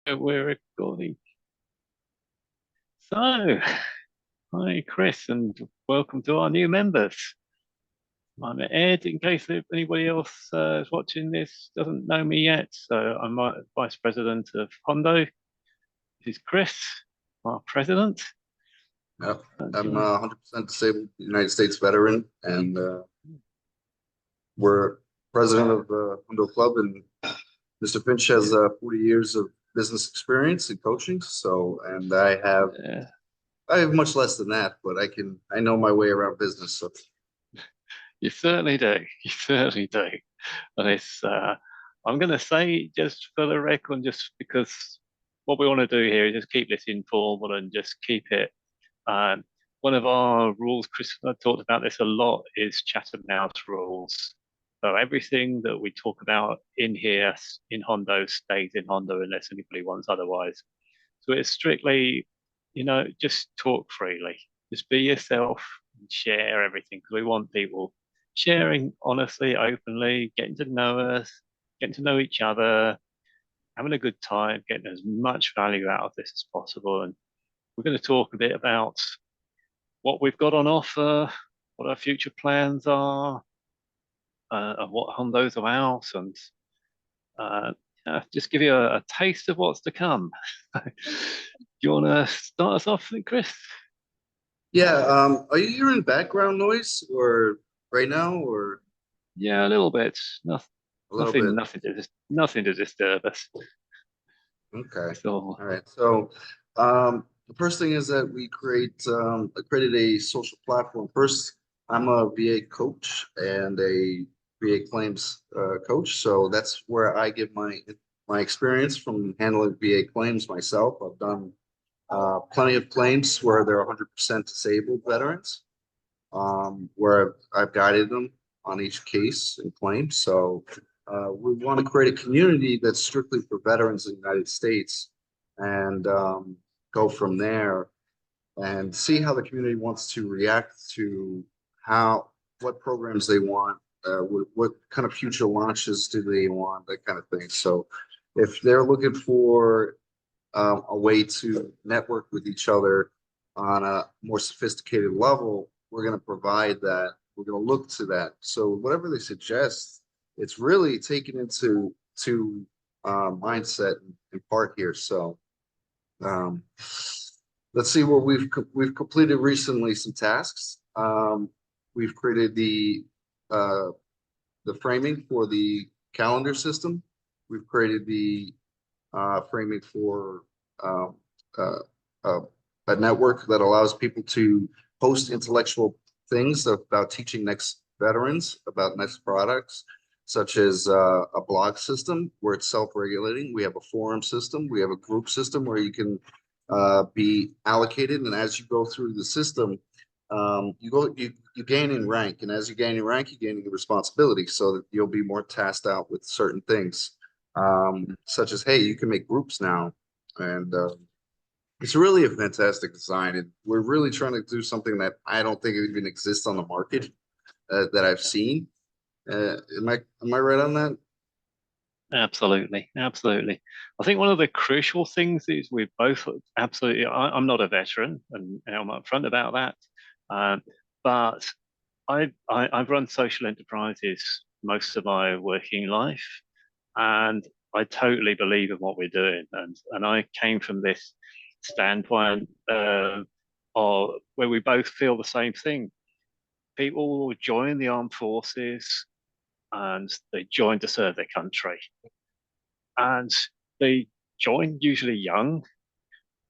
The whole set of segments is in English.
We're recording. So, hi, Chris, and welcome to our new members. I'm Ed, in case if anybody else is watching this doesn't know me yet. So, I'm Vice President of HUNDO. This is Chris, our President. Yep. And I'm a 100% disabled United States veteran, and we're president of the HUNDO Club. And Mr. Finch has 40 years of business experience in coaching. So, and I have much less than that, but I know my way around business. So, you certainly do. You certainly do. And I'm going to say just for the record, just because what we want to do here is just keep this informal and just keep it. Um, One of our rules, Chris and I talked about this a lot, is Chatham House rules. So everything that we talk about in here in Hondo stays in Hondo unless anybody wants otherwise. So it's strictly, just talk freely. Just be yourself and share everything because we want people sharing honestly, openly, getting to know us, getting to know each other, having a good time, getting as much value out of this as possible. And we're going to talk a bit about what we've got on offer, what our future plans are, and what Hondo's about, and uh, yeah, just give you a taste of what's to come. Do you want to start us off, Chris? yeah. Are you hearing background noise or right now, or Yeah, a little bit. Nothing, a little bit? nothing to disturb us. Okay. So, All right. So, the first thing is that I created a social platform. First, I'm a VA coach and a VA claims coach. So that's where I give my experience from handling VA claims myself. I've done plenty of claims where they're 100% disabled veterans, where I've guided them on each case and claim. So we want to create a community that's strictly for veterans in the United States and go from there and see how the community wants to react to what programs they want, what kind of future launches do they want, that kind of thing. So if they're looking for a way to network with each other on a more sophisticated level, we're going to provide that. We're going to look to that. So whatever they suggest, it's really taken into mindset in part here. So um, let's see what we've completed recently. Some tasks. We've created uh, the framing for the calendar system. We've created the framing for um, uh, uh, a network that allows people to post intellectual things about teaching next veterans about next products, such as a blog system where it's self-regulating. We have a forum system. We have a group system where you can be allocated, and as you go through the system, you gain in rank, and as you gain in rank, you gain in responsibility, so that you'll be more tasked out with certain things, such as, hey, you can make groups now, and it's really a fantastic design, and we're really trying to do something that I don't think even exists on the market that I've seen. Am I right on that? absolutely, absolutely. I think one of the crucial things is we both absolutely. I'm not a veteran, and I'm upfront about that. Um, but I've run social enterprises most of my working life, and I totally believe in what we're doing. And I came from this standpoint of where we both feel the same thing. People join the armed forces and they join to serve their country, and they join usually young,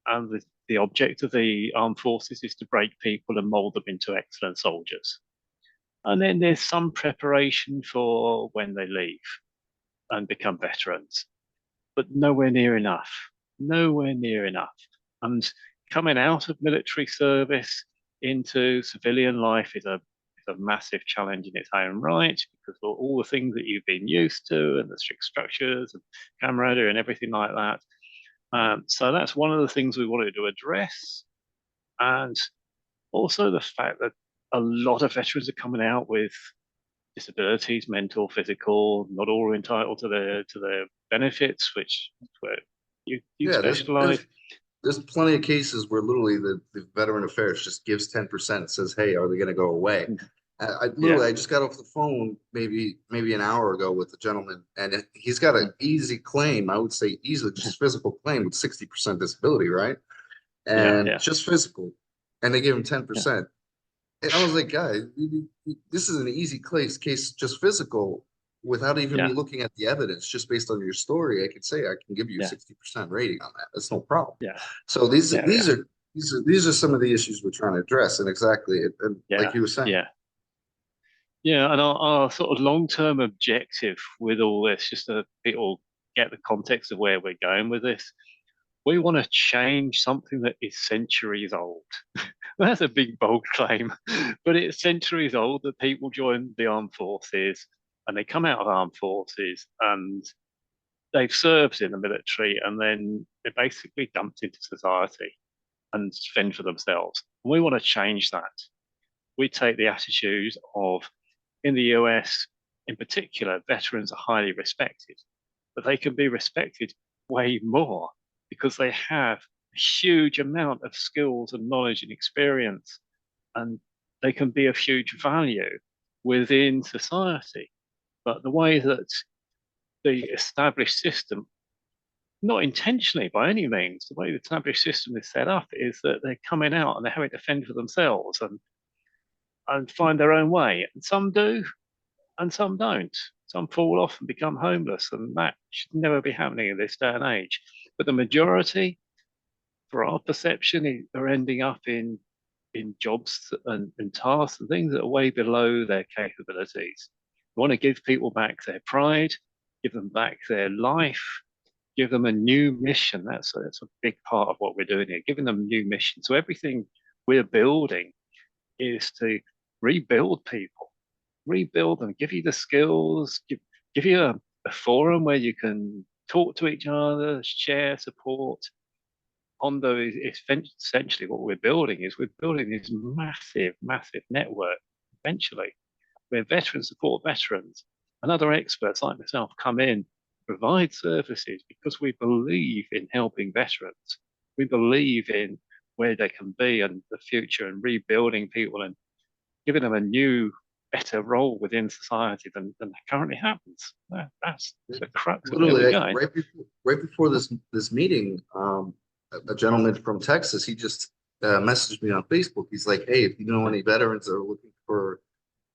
and the object of the armed forces is to break people and mold them into excellent soldiers. And then there's some preparation for when they leave and become veterans, but nowhere near enough. Nowhere near enough. And coming out of military service into civilian life is a massive challenge in its own right because of all the things that you've been used to and the strict structures and camaraderie and everything like that. So that's one of the things we wanted to address. And also the fact that a lot of veterans are coming out with disabilities, mental, physical, not all are entitled to their benefits, which You Yeah, specialize. there's plenty of cases where literally the Veteran Affairs just gives 10% and says, "Hey, are they going to go away?" Yeah. I just got off the phone maybe an hour ago with a gentleman, and he's got an easy claim. I would say easily just physical claim with 60% disability, right? Yeah. And Yeah. just physical, and they gave him Yeah. 10%. And I was like, guys, this is an easy case just physical without even me Yeah. looking at the evidence, just based on your story. I could say I can give you a Yeah. 60% rating on that. That's no problem. Yeah. So Yeah. Yeah. these are some of the issues we're trying to address. And exactly, and Yeah. like you were saying, Yeah. Yeah. And our sort of long-term objective with all this, just so people get the context of where we're going with this, we want to change something that is centuries old. That's a big, bold claim, but it's centuries old that people join the armed forces and they come out of armed forces and they've served in the military and then they're basically dumped into society and fend for themselves. We want to change that. We take the attitude of, in the US in particular, veterans are highly respected, but they can be respected way more because they have a huge amount of skills and knowledge and experience, and they can be of huge value within society. But the way that the established system, not intentionally by any means, the way the established system is set up is that they're coming out and they're having to fend for themselves and find their own way. And some do, and some don't. Some fall off and become homeless, and that should never be happening in this day and age. But the majority, for our perception, are ending up in jobs and tasks and things that are way below their capabilities. We want to give people back their pride, give them back their life, give them a new mission. That's a big part of what we're doing here, giving them a new mission. So everything we're building is to rebuild people, rebuild them, give you the skills, give you a forum where you can talk to each other, share support. HUNDO is essentially what we're building is we're building this massive, massive network eventually where veterans support veterans and other experts like myself come in, provide services because we believe in helping veterans. We believe in where they can be and the future and rebuilding people and giving them a new, better role within society than currently happens. That's the crux of where literally we're going. right before this meeting, a gentleman from Texas, he just messaged me on Facebook. He's like, "Hey, if you know any veterans that are looking for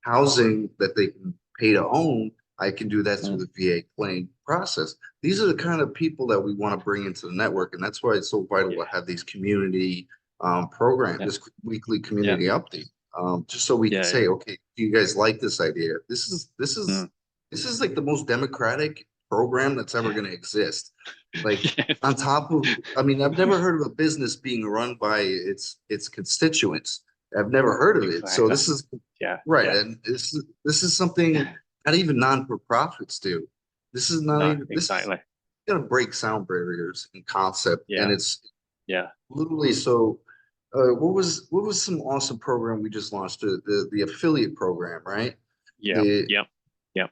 housing that they can pay to own, I can do that through Mm. the VA claim process." These are the kind of people that we want to bring into the network, and that's why it's so vital to Yeah, have these community program, yeah, this weekly yeah, community update, just so we can yeah, say, yeah. okay, do you guys like this idea? Mm. This is like the most democratic program that's ever going to exist. Like on Yes, top of, I mean, I've never heard of a business being run by its constituents. I've never heard of it. So exactly. this is Yeah, right, yeah. and this is something not even non-for-profits do. This is not No, even this is exactly. gonna break sound barriers in concept, and Yeah, it's yeah, literally so. What was some awesome program we just launched? The affiliate program, right? yeah, The yeah, yeah.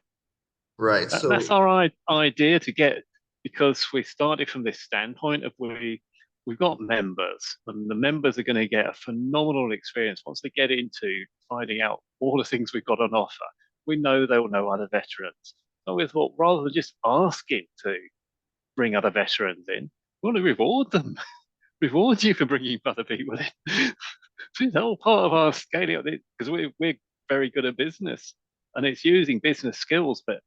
right. That's So our idea to get because we started from this standpoint of we've got members, and the members are going to get a phenomenal experience once they get into finding out all the things we've got on offer. We know they'll know other veterans. So we thought rather than just asking to bring other veterans in, we want to reward them, reward you for bringing other people in. So it's all part of our scaling up because we're very good at business, and it's using business skills, but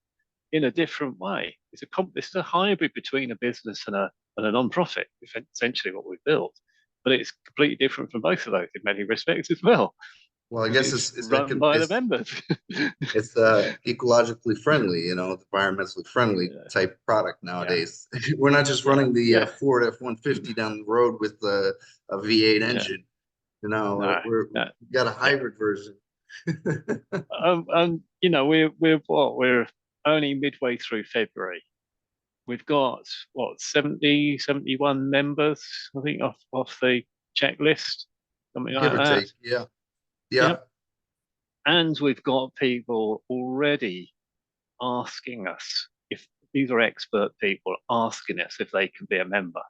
in a different way. It's a hybrid between a business and a non-profit, essentially what we've built. But it's completely different from both of those in many respects as well, well, I because guess it's it's run by the members. it's ecologically friendly, environmentally friendly Yeah, type product yeah, nowadays. We're not just yeah, running the yeah, Ford F-150 down the road with a V8 yeah. engine. No, no, We got a yeah. hybrid version. And we're what we're only midway through February. We've got what 70, 71 members, I think, off the checklist, something Give like or that. take. Yeah. Yep. Yep. And we've got people already asking us if these are expert people asking us if they can be a member.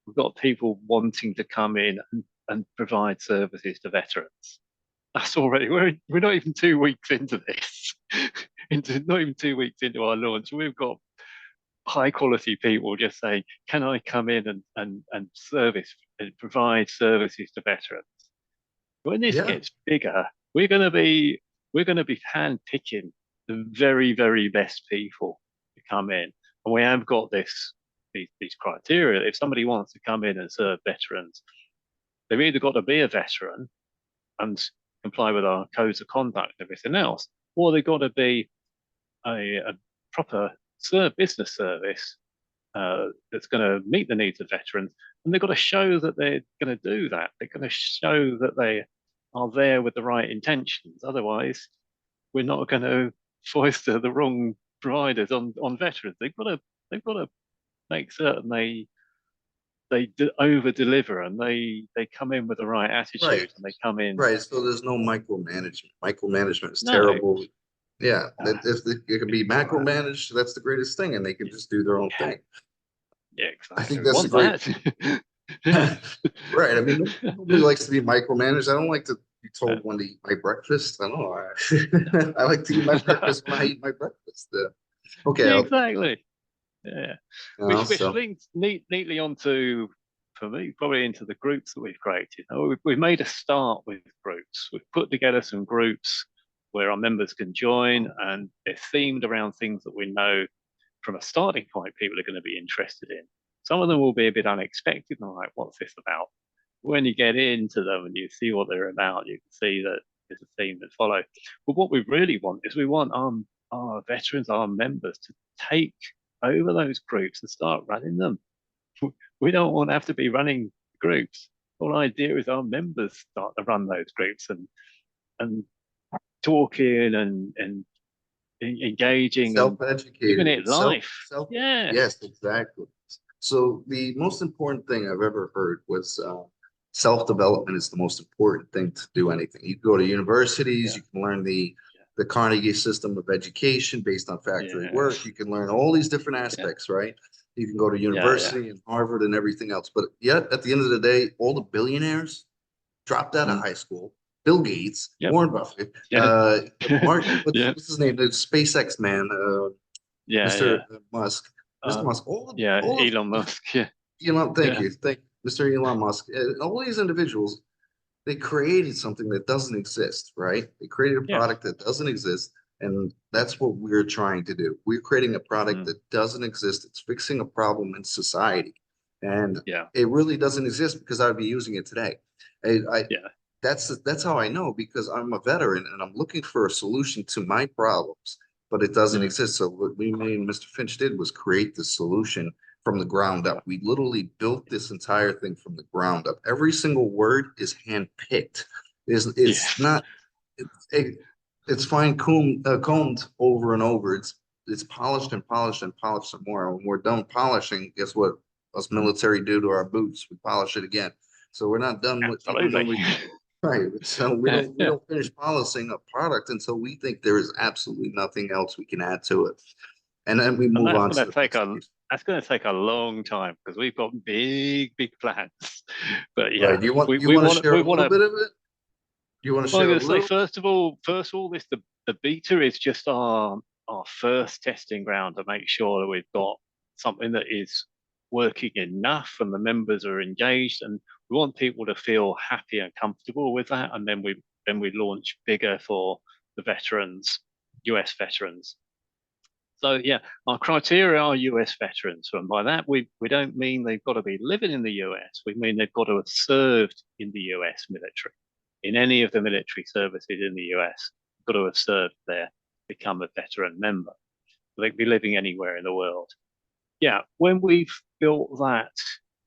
We've got people wanting to come in and provide services to veterans. That's already we're not even 2 weeks into this. Into not even 2 weeks into our launch. We've got high quality people just saying, can I come in and service and provide services to veterans? When this Yeah, gets bigger, we're going to be we're going to be hand picking the very, very best people to come in. And we have got these criteria. If somebody wants to come in and serve veterans, they've either got to be a veteran and comply with our codes of conduct and everything else, or they've got to be a proper business service that's going to meet the needs of veterans, and they've got to show that they're going to do that. They're going to show that they are there with the right intentions. Otherwise, we're not going to foster the wrong riders on veterans. They've got to make certain they over deliver and they come in with the right right, attitude and they come in. right. So there's no micromanagement. Micromanagement is No, terrible. Yeah, uh, it can be macromanaged, that's the greatest thing, and they can just do their own yeah, thing. yeah, I exactly. think We that's a want great. that. Yeah. Right. I mean, nobody likes to be micromanaged. I don't like to be Uh, told when to eat my breakfast. I don't know. I, I like to eat my no. breakfast when I eat my breakfast. Okay. Exactly. Yeah. Which So links neatly onto, for me, probably into the groups that we've created. We've made a start with groups. We've put together some groups where our members can join, and they're themed around things that we know from a starting point people are going to be interested in. Some of them will be a bit unexpected and like, what's this about? When you get into them and you see what they're about, you can see that there's a theme that follow. But what we really want is we want our veterans, our members to take over those groups and start running them. We don't want to have to be running groups. The whole idea is our members start to run those groups and talking and engaging and giving self-educated, it life. Yeah. yes, exactly. So the most important thing I've ever heard was self-development is the most important thing to do anything. You go to universities, Yeah. you can learn the Carnegie system of education based on factory work. Yes. You can learn all these different Yeah. aspects, right? You can go to Yeah. Yeah. university and Harvard and everything else. But yet, at the end of the day, all the billionaires dropped out of Mm. high school. Bill Gates, Yep. Warren Buffett, Yeah. Mark, what's, Yeah. what's his name? The SpaceX man, Yeah. Mr. Yeah. Musk. Mr. Uh, Musk, yeah. all of Elon Musk. Yeah. Elon, Yeah. thank you, Mr. Elon Musk. All these individuals, they created something that doesn't exist, right? They created a Yeah. product that doesn't exist, and that's what we're trying to do. We're creating a product Mm. that doesn't exist. It's fixing a problem in society, and Yeah. it really doesn't exist because I'd be using it today. I Yeah. that's how I know because I'm a veteran and I'm looking for a solution to my problems, but it doesn't Mm. exist. So what me and Mr. Finch did was create the solution from the ground Yeah. up. We literally built this entire thing from the ground up. Every single word is handpicked. It's Yes. not it, it's fine combed over and over. It's polished and polished and polished some more. When we're done polishing, guess what us Mm. military do to our boots? We polish it again. So we're not done with even though Absolutely. right. So we Yeah. don't we Yeah. don't finish polishing a product until we think there is absolutely nothing else we can add to it. And then we And move on to the next piece. that's going to take a long time because we've got big plans. But Right. yeah, You want to share we a want little to. bit of it? You want to Well, I'm share a going to say little? first of all, this the beta is just our first testing ground to make sure that we've got something that is working enough and the members are engaged, and we want people to feel happy and comfortable with that, and then we launch bigger for the veterans, US veterans. So yeah, our criteria are US veterans, and by that we don't mean they've got to be living in the US. We mean they've got to have served in the US military, in any of the military services in the US. Got to have served there, become a veteran member. They can be living anywhere in the world. Yeah, when we've built that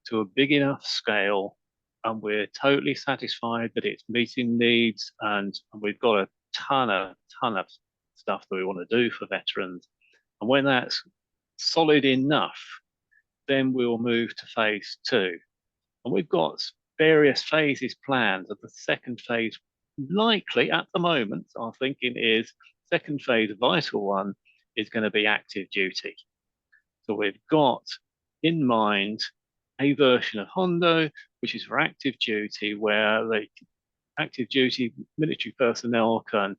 to a big enough scale, and we're totally satisfied that it's meeting needs, and we've got a ton of stuff that we want to do for veterans, and when that's solid enough, then we'll move to phase two. And we've got various phases planned. Of the second phase, likely at the moment, our thinking is second phase, vital one, is going to be active duty. So we've got in mind a version of Hondo, which is for active duty, where the active duty military personnel can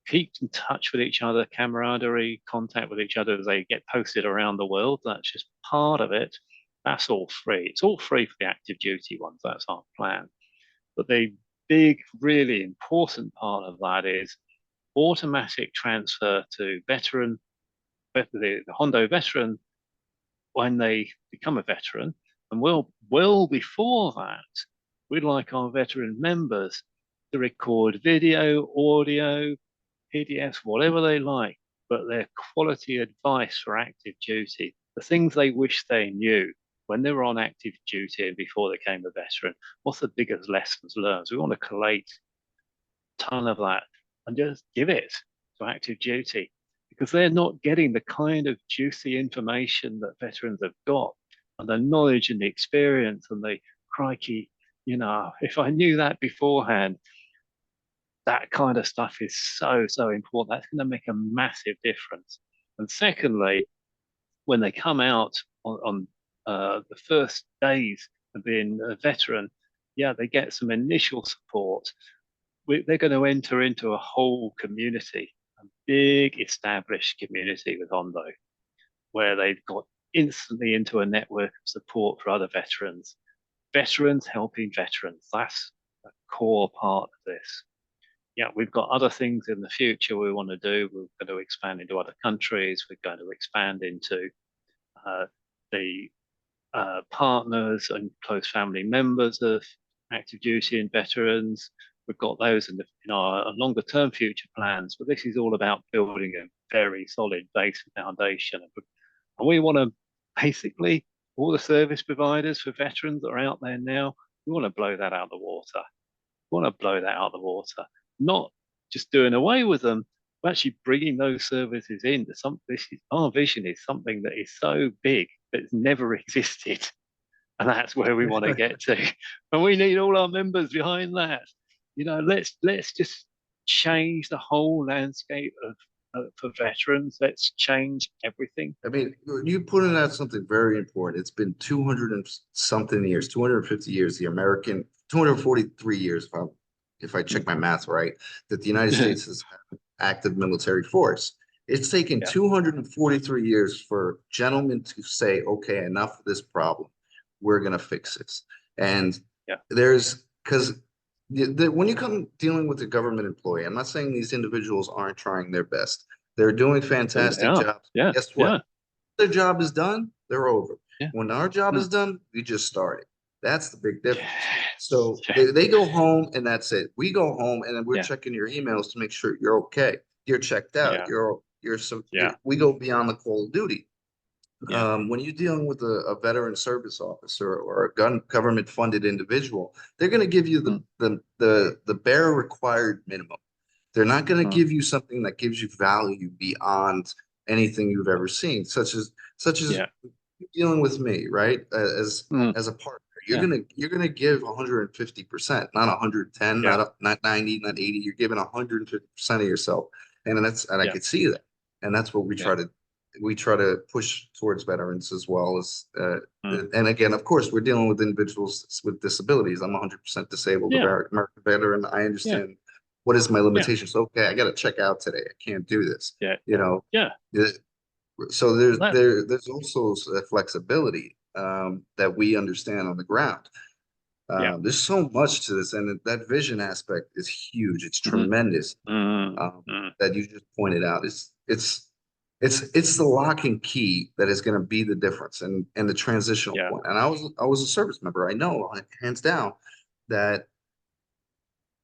keep in touch with each other, camaraderie, contact with each other as they get posted around the world. That's just part of it. That's all free. It's all free for the active duty ones. That's our plan. But the big, really important part of that is automatic transfer to the Hondo veteran when they become a veteran. And well before that, we'd like our veteran members to record video, audio, PDFs, whatever they like, but their quality advice for active duty, the things they wish they knew when they were on active duty and before they became a veteran. What's the biggest lessons learned? So we want to collate a ton of that and just give it to active duty because they're not getting the kind of juicy information that veterans have got and the knowledge and the experience and the crikey, if I knew that beforehand, that kind of stuff is so, so important. That's going to make a massive difference. And secondly, when they come out on the first days of being a veteran, yeah, they get some initial support. They're going to enter into a whole community, a big established community with Hondo, where they've got instantly into a network of support for other veterans. Veterans helping veterans. That's a core part of this. Yeah, we've got other things in the future we want to do. We're going to expand into other countries. We're going to expand into the partners and close family members of active duty and veterans. We've got those in our longer term future plans, but this is all about building a very solid base and foundation. And we want to basically, all the service providers for veterans that are out there now, we want to blow that out of the water. We want to blow that out of the water, not just doing away with them, but actually bringing those services into some. Our vision is something that is so big that it's never existed, and that's where we want to get to. And we need all our members behind that. Let's just change the whole landscape of for veterans. Let's change everything. I mean, you pointed out something very important. It's been 200 and something years, 250 years, the American, 243 years, if I check my math right, that the United States has had an active military force. It's taken Yeah. 243 years for gentlemen to say, okay, enough of this problem. We're going to fix this. And Yeah. because when you come dealing with a government employee, I'm not saying these individuals aren't trying their best. They're doing fantastic jobs. Yeah. Guess what? Yeah. Their job is done, they're over. Yeah. When our job is Mm. done, we just started. That's the big difference. So Yeah. they go home and that's it. We go home and then we're Yeah. checking your emails to make sure you're okay. You're checked out. Yeah. We go beyond the call of duty. Yeah. When you're dealing with a veteran service officer or a government funded individual, they're going to give you Mm. the bare required minimum. They're not going to Mm. give you something that gives you value beyond anything you've ever seen, such as Yeah. dealing with me, right? Mm. As a partner, Yeah. you're gonna give 150%, not 110, Yeah. not 90, not 80. You're giving 150% of yourself, and I Yeah. could see that, and that's what Yeah. we try to push towards veterans as well as. Mm. And again, of course, we're dealing with individuals with disabilities. I'm 100% disabled, Yeah. American veteran. I Yeah. understand what is my Yeah. limitations. Okay, I got to check out today. I can't do this. Yeah. You know, Yeah. so That. there's also a flexibility that we understand on the ground. Yeah. There's so much to this, and that vision aspect is huge. It's Mm. tremendous. Mm. Mm. That you just pointed out. It's the lock and key that is going to be the difference and the transitional Yeah. point. And I was a service member. I know hands down that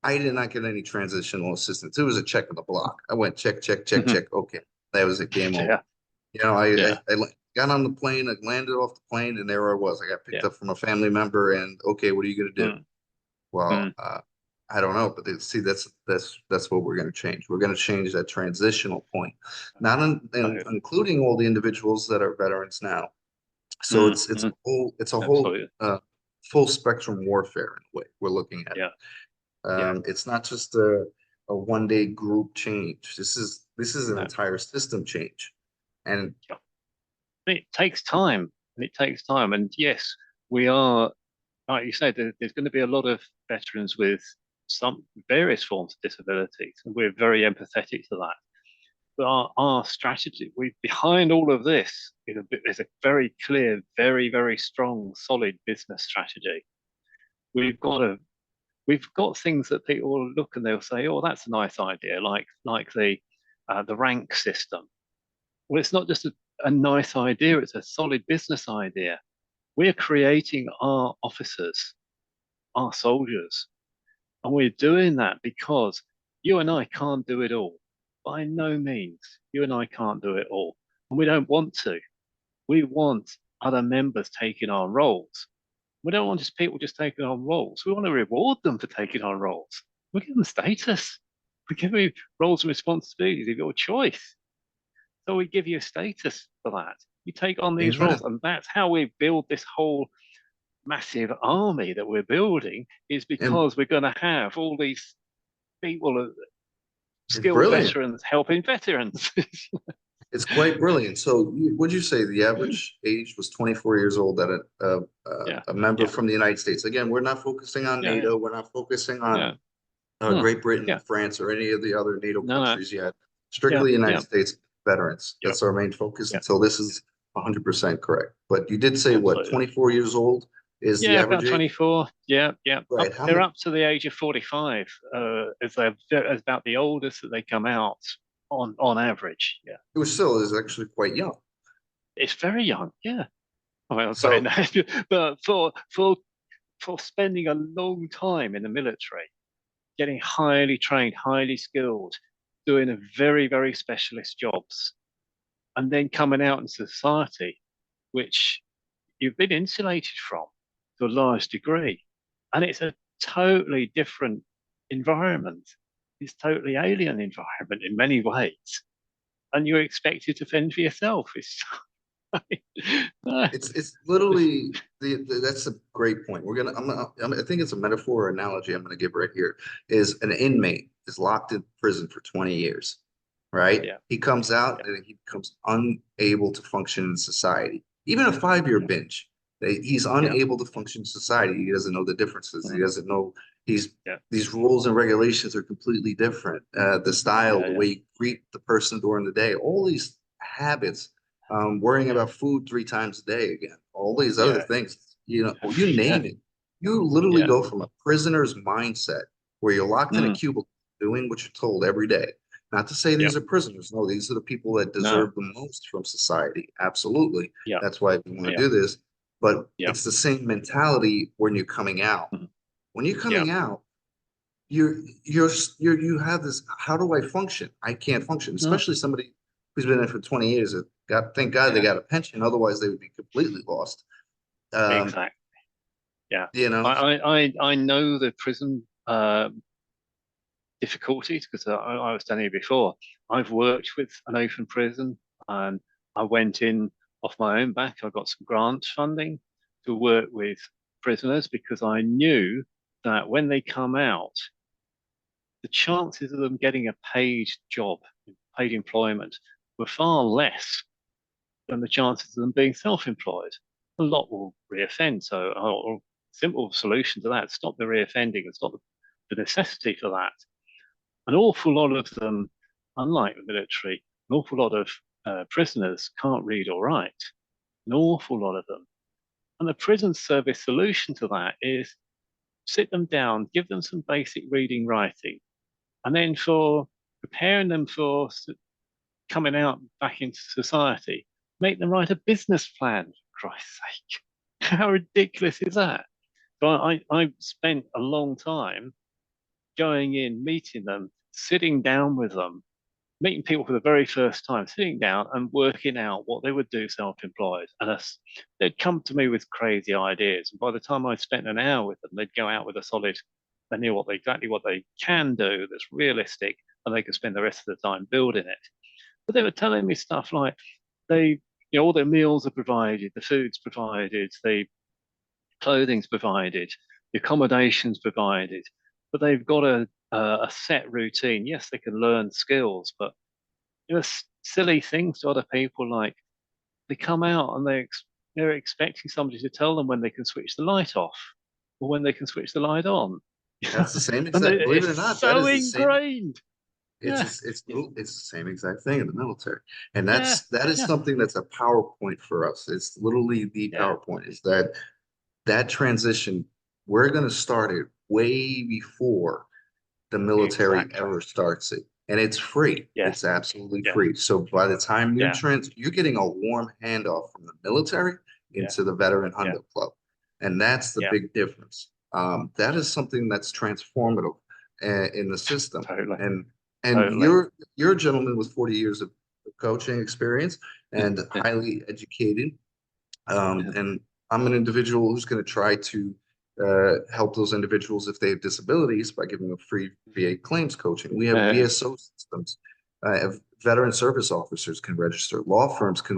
I did not get any transitional assistance. It was a check of the block. I went check, check, check, Mhm. check. Okay, that was a game over. Yeah. You know, Yeah. I got on the plane, I landed off the plane, and there I was. I got picked Yeah. up from a family member, and okay, what are you going to do? Mm. Well, Mm. I don't know, but see, that's what we're going to change. We're going to change that transitional point, not including all the individuals that are veterans now. So Mm. Mm. it's a whole Absolutely. full spectrum warfare in a way we're looking at. Yeah. Yeah. It's not just a one day group change. This is an No. entire system change, and Yeah. it takes time, and it takes time. And yes, we are, like you said, there's going to be a lot of veterans with some various forms of disabilities, and we're very empathetic to that. But our strategy, we behind all of this is a very clear, very, very strong, solid business strategy. We've got a we've got things that people will look and they'll say, "Oh, that's a nice idea," like the rank system. Well, it's not just a nice idea; it's a solid business idea. We're creating our officers, our soldiers, and we're doing that because you and I can't do it all. By no means, you and I can't do it all, and we don't want to. We want other members taking our roles. We don't want just people just taking on roles. We want to reward them for taking on roles. We give them status. We give them roles and responsibilities of your choice. So we give you a status for that. You take on these roles, Amen. and that's how we build this whole massive army that we're building. Is And because we're going to have all these people, it's skilled brilliant. veterans helping veterans. It's quite brilliant. So, would you say the average age was 24 years old that Yeah, a member yeah, from the United States? Again, we're not focusing on yeah, yeah, NATO. We're not focusing on yeah. Hmm. Great Britain, Yeah, France, or any of the other NATO no, no, countries yet. yeah, Strictly United yeah, States veterans. yeah, That's our main focus yeah, until this is 100% correct. But you did say what, absolutely. 24 years old is the Yeah, average about age? 24. Yeah, yeah. Right. How They're many? up to the age of 45, as about the oldest that they come out on average. Yeah. It was still is actually quite young. It's very young. Yeah. I mean, I'm saying So that, but for spending a long time in the military, getting highly trained, highly skilled, doing a very, very specialist jobs, and then coming out in society, which you've been insulated from to a large degree. And it's a totally different environment. It's totally alien environment in many ways. And you're expected to fend for yourself. It's it's literally that's a great point. I think it's a metaphor or analogy I'm gonna give right here is an inmate is locked in prison for 20 years, right? yeah, He comes out yeah, and he becomes unable to function in society. Even a 5 year yeah, binge, he's yeah, unable to function in society. He doesn't know the differences. He mm, doesn't know he's yeah, these rules and regulations are completely different. The style, yeah, the yeah, way you greet the person during the day, all these habits worrying yeah, about food 3 times a day again, all these other yeah, things, you yeah, name it. You literally yeah, go from a prisoner's mindset where you're locked in a mm, cubicle doing what you're told every day. Not to say yeah, these are prisoners. No, these are the people that no, deserve the most from society. Absolutely. yeah, That's why we want to yeah, do this. But yeah, it's the same mentality when you're coming out. mm, When you're yeah, coming out, you have this, how do I function? I can't function, no, especially somebody who's been there for 20 years. Thank God they yeah, got a pension, otherwise they would be completely lost. Um, exactly. Yeah. you know, I know the prison difficulties because I was telling you before, I've worked with an open prison and I went in off my own back. I got some grant funding to work with prisoners because I knew that when they come out, the chances of them getting a paid job, paid employment, were far less than the chances of them being self-employed. A lot will reoffend. So a simple solution to that, stop the reoffending and stop the necessity for that. An awful lot of them, unlike the military, an awful lot of prisoners can't read or write. An awful lot of them. And the prison service solution to that is sit them down, give them some basic reading, writing, and then for preparing them for coming out back into society, make them write a business plan, for Christ's sake. How ridiculous is that? So I spent a long time going in, meeting them, sitting down with them, meeting people for the very first time, sitting down and working out what they would do self-employed. And they'd come to me with crazy ideas. And by the time I'd spent an hour with them, they'd go out with a solid, they knew exactly what they can do that's realistic, and they could spend the rest of the time building it. But they were telling me stuff like they, all their meals are provided, the food's provided, the clothing's provided, the accommodation's provided, but they've got a set routine. Yes, they can learn skills, but silly things to other people like they come out and they're expecting somebody to tell them when they can switch the light off or when they can switch the light on. That's the same And exact, believe it it's or not, that so is the same. ingrained. It's Yeah, just, it's the same exact thing in the military. And yeah, that is yeah, something that's a PowerPoint for us. It's literally the yeah, PowerPoint is that that transition, we're going to start it way before the military exactly. ever starts it. And it's free. Yes, It's absolutely yeah, free. So by the time yeah, you're getting a warm handoff from the military yeah, into the veteran yeah, hundo club. And that's the yeah, big difference. That is something that's transformative in the system. totally, And totally. you're a gentleman with 40 years of coaching experience and Yeah, highly educated. yeah, And I'm an individual who's going to try to help those individuals if they have disabilities by giving them free VA claims coaching. We have yeah. VSO systems. Veteran service officers can register. Law firms can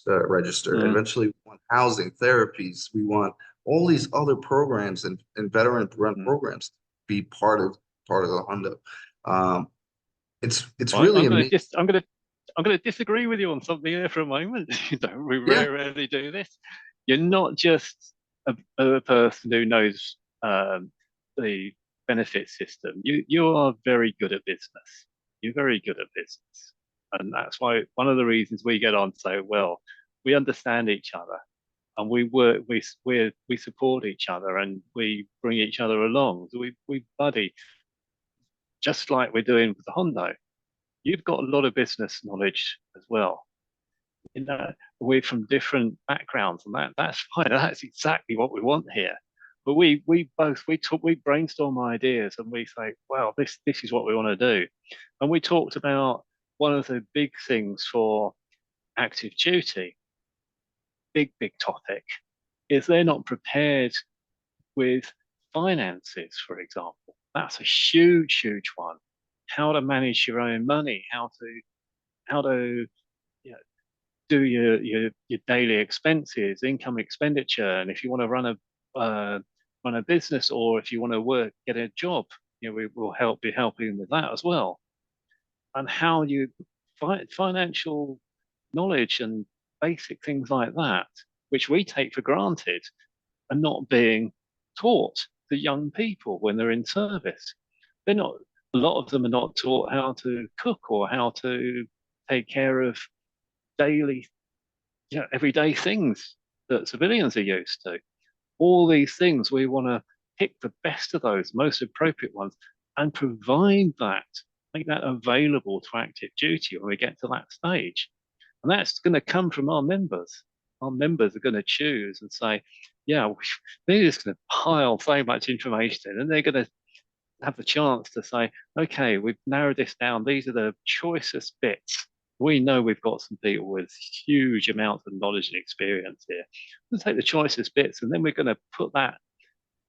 register. Mm, Eventually, we want housing, therapies. We want all these other programs and veteran run mm. programs to be part of the Hundo. Um, it's Right, really amazing. I'm going to disagree with you on something there for a moment. You don't, we Yeah, rarely do this. You're not just a person who knows the benefit system. You are very good at business. You're very good at business, and that's why one of the reasons we get on so well. We understand each other, and we work. We support each other, and we bring each other along. So we buddy, just like we're doing with the Hondo. You've got a lot of business knowledge as well. You know, we're from different backgrounds, and that's fine. That's exactly what we want here. But we brainstorm ideas, and we say, well, this is what we want to do. And we talked about one of the big things for active duty, big topic, is they're not prepared with finances, for example. That's a huge one. How to manage your own money, how to you know, do your daily expenses, income expenditure, and if you want to run a business or if you want to work, get a job, we will be helping with that as well. And how you financial knowledge and basic things like that, which we take for granted, are not being taught to young people when they're in service. They're not. A lot of them are not taught how to cook or how to take care of daily everyday things that civilians are used to. All these things, we want to pick the best of those, most appropriate ones, and provide that, make that available to active duty when we get to that stage. And that's going to come from our members. Our members are going to choose and say, yeah, they're just going to pile so much information in, and they're going to have the chance to say, okay, we've narrowed this down. These are the choicest bits. We know we've got some people with huge amounts of knowledge and experience here. We'll take the choicest bits, and then we're going to put that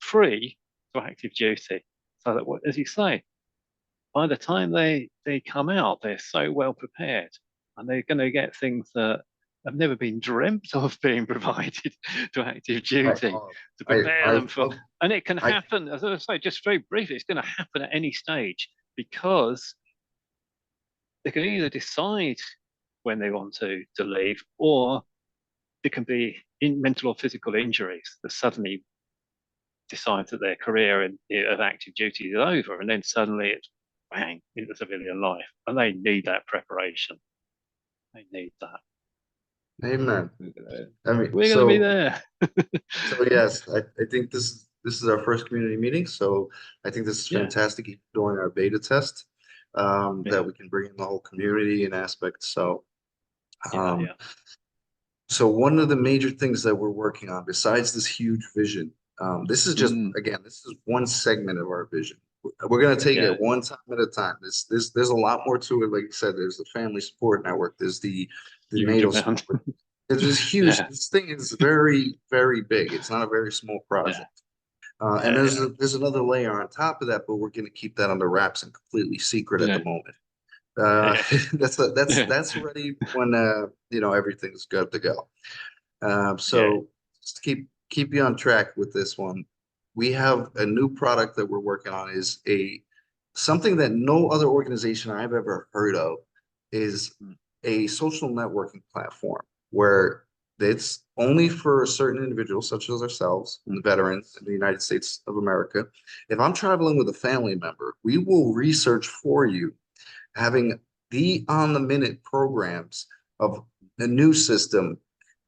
free to active duty. So that, as you say, by the time they come out, they're so well prepared, and they're going to get things that have never been dreamt of being provided to active I, duty uh, to prepare them for. love, And it can I, happen, as I say, just very briefly, it's going to happen at any stage because they can either decide when they want to leave, or there can be in mental or physical injuries that suddenly decide that their career of active duty is over, and then suddenly it's bang into civilian life, and they need that preparation. They need that. amen. I mean, We're going to be there. so yes, I think this is our first community meeting. So I think this is Yeah, fantastic during our beta test that yeah, we can bring in the whole community and aspects. So yeah, um, yeah. so one of the major things that we're working on, besides this huge vision, this is just Mm, again, this is one segment of our vision. We're going to take yeah, it one time at a time. There's a lot more to it. Like you said, there's the family support network. There's the huge NATO amount. support. It's just huge. Yeah, This thing is very big. It's not a very small yeah, project. And yeah, yeah, there's another layer on top of that, but we're going to keep that under wraps and completely secret at the yeah, moment. yeah, yeah, That's ready when everything's good to go. yeah. So just to keep you on track with this one, we have a new product that we're working on is a something that no other organization I've ever heard of is Mm, a social networking platform where It's only for certain individuals, such as ourselves, and the veterans in the United States of America. If I'm traveling with a family member, we will research for you, having the on-the-minute programs of a new system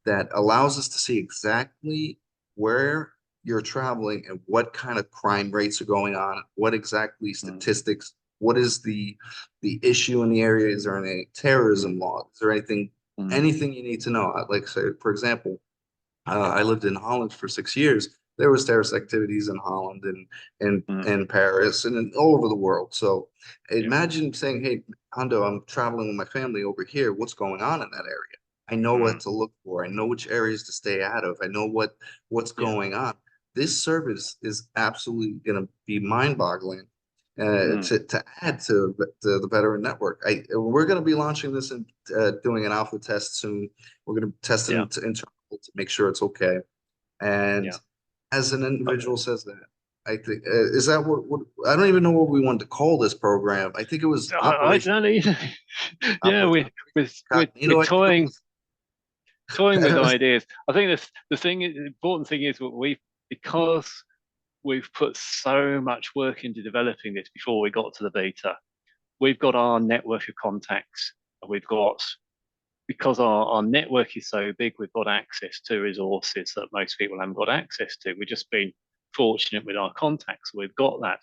that allows us to see exactly where you're traveling and what kind of crime rates are going on, what exactly mm, statistics, what is the issue in the area, is there any terrorism law, is there mm, anything you need to know? Like say, for example, I lived in Holland for 6 years. There was terrorist activities in Holland mm, and Paris and all over the world. So yeah, imagine saying, "Hey, Hondo, I'm traveling with my family over here. What's going on in that area? I know what mm, to look for. I know which areas to stay out of. I know what's yeah, going on." This service is absolutely going to be mind-boggling mm, to add to the veteran network. We're going to be launching this and doing an alpha test soon. We're going to test it yeah, to make sure it's okay. And yeah. as an Uh, individual says that, I think is that what I don't even know what we wanted to call this program. I think it was I don't either. Yeah, we're Cognito. I think it was. toying I with don't- ideas. I think the important thing is what we because we've put so much work into developing this before we got to the beta. We've got our network of contacts. We've got because our network is so big, we've got access to resources that most people haven't got access to. We've just been fortunate with our contacts. We've got that.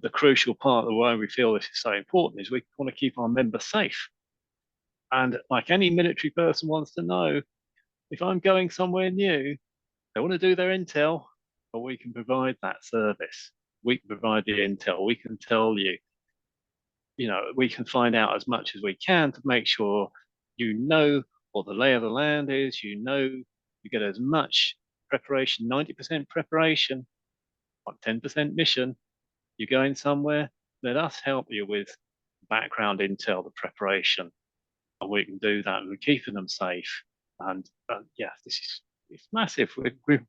The crucial part of why we feel this is so important is we want to keep our members safe. And like any military person wants to know, if I'm going somewhere new, they want to do their intel, but we can provide that service. We can provide the intel. We can tell you, we can find out as much as we can to make sure you know what the lay of the land is. You get as much preparation, 90% preparation, like 10% mission. You're going somewhere, let us help you with background intel, the preparation, and we can do that. And we're keeping them safe. And yeah, this is it's massive. We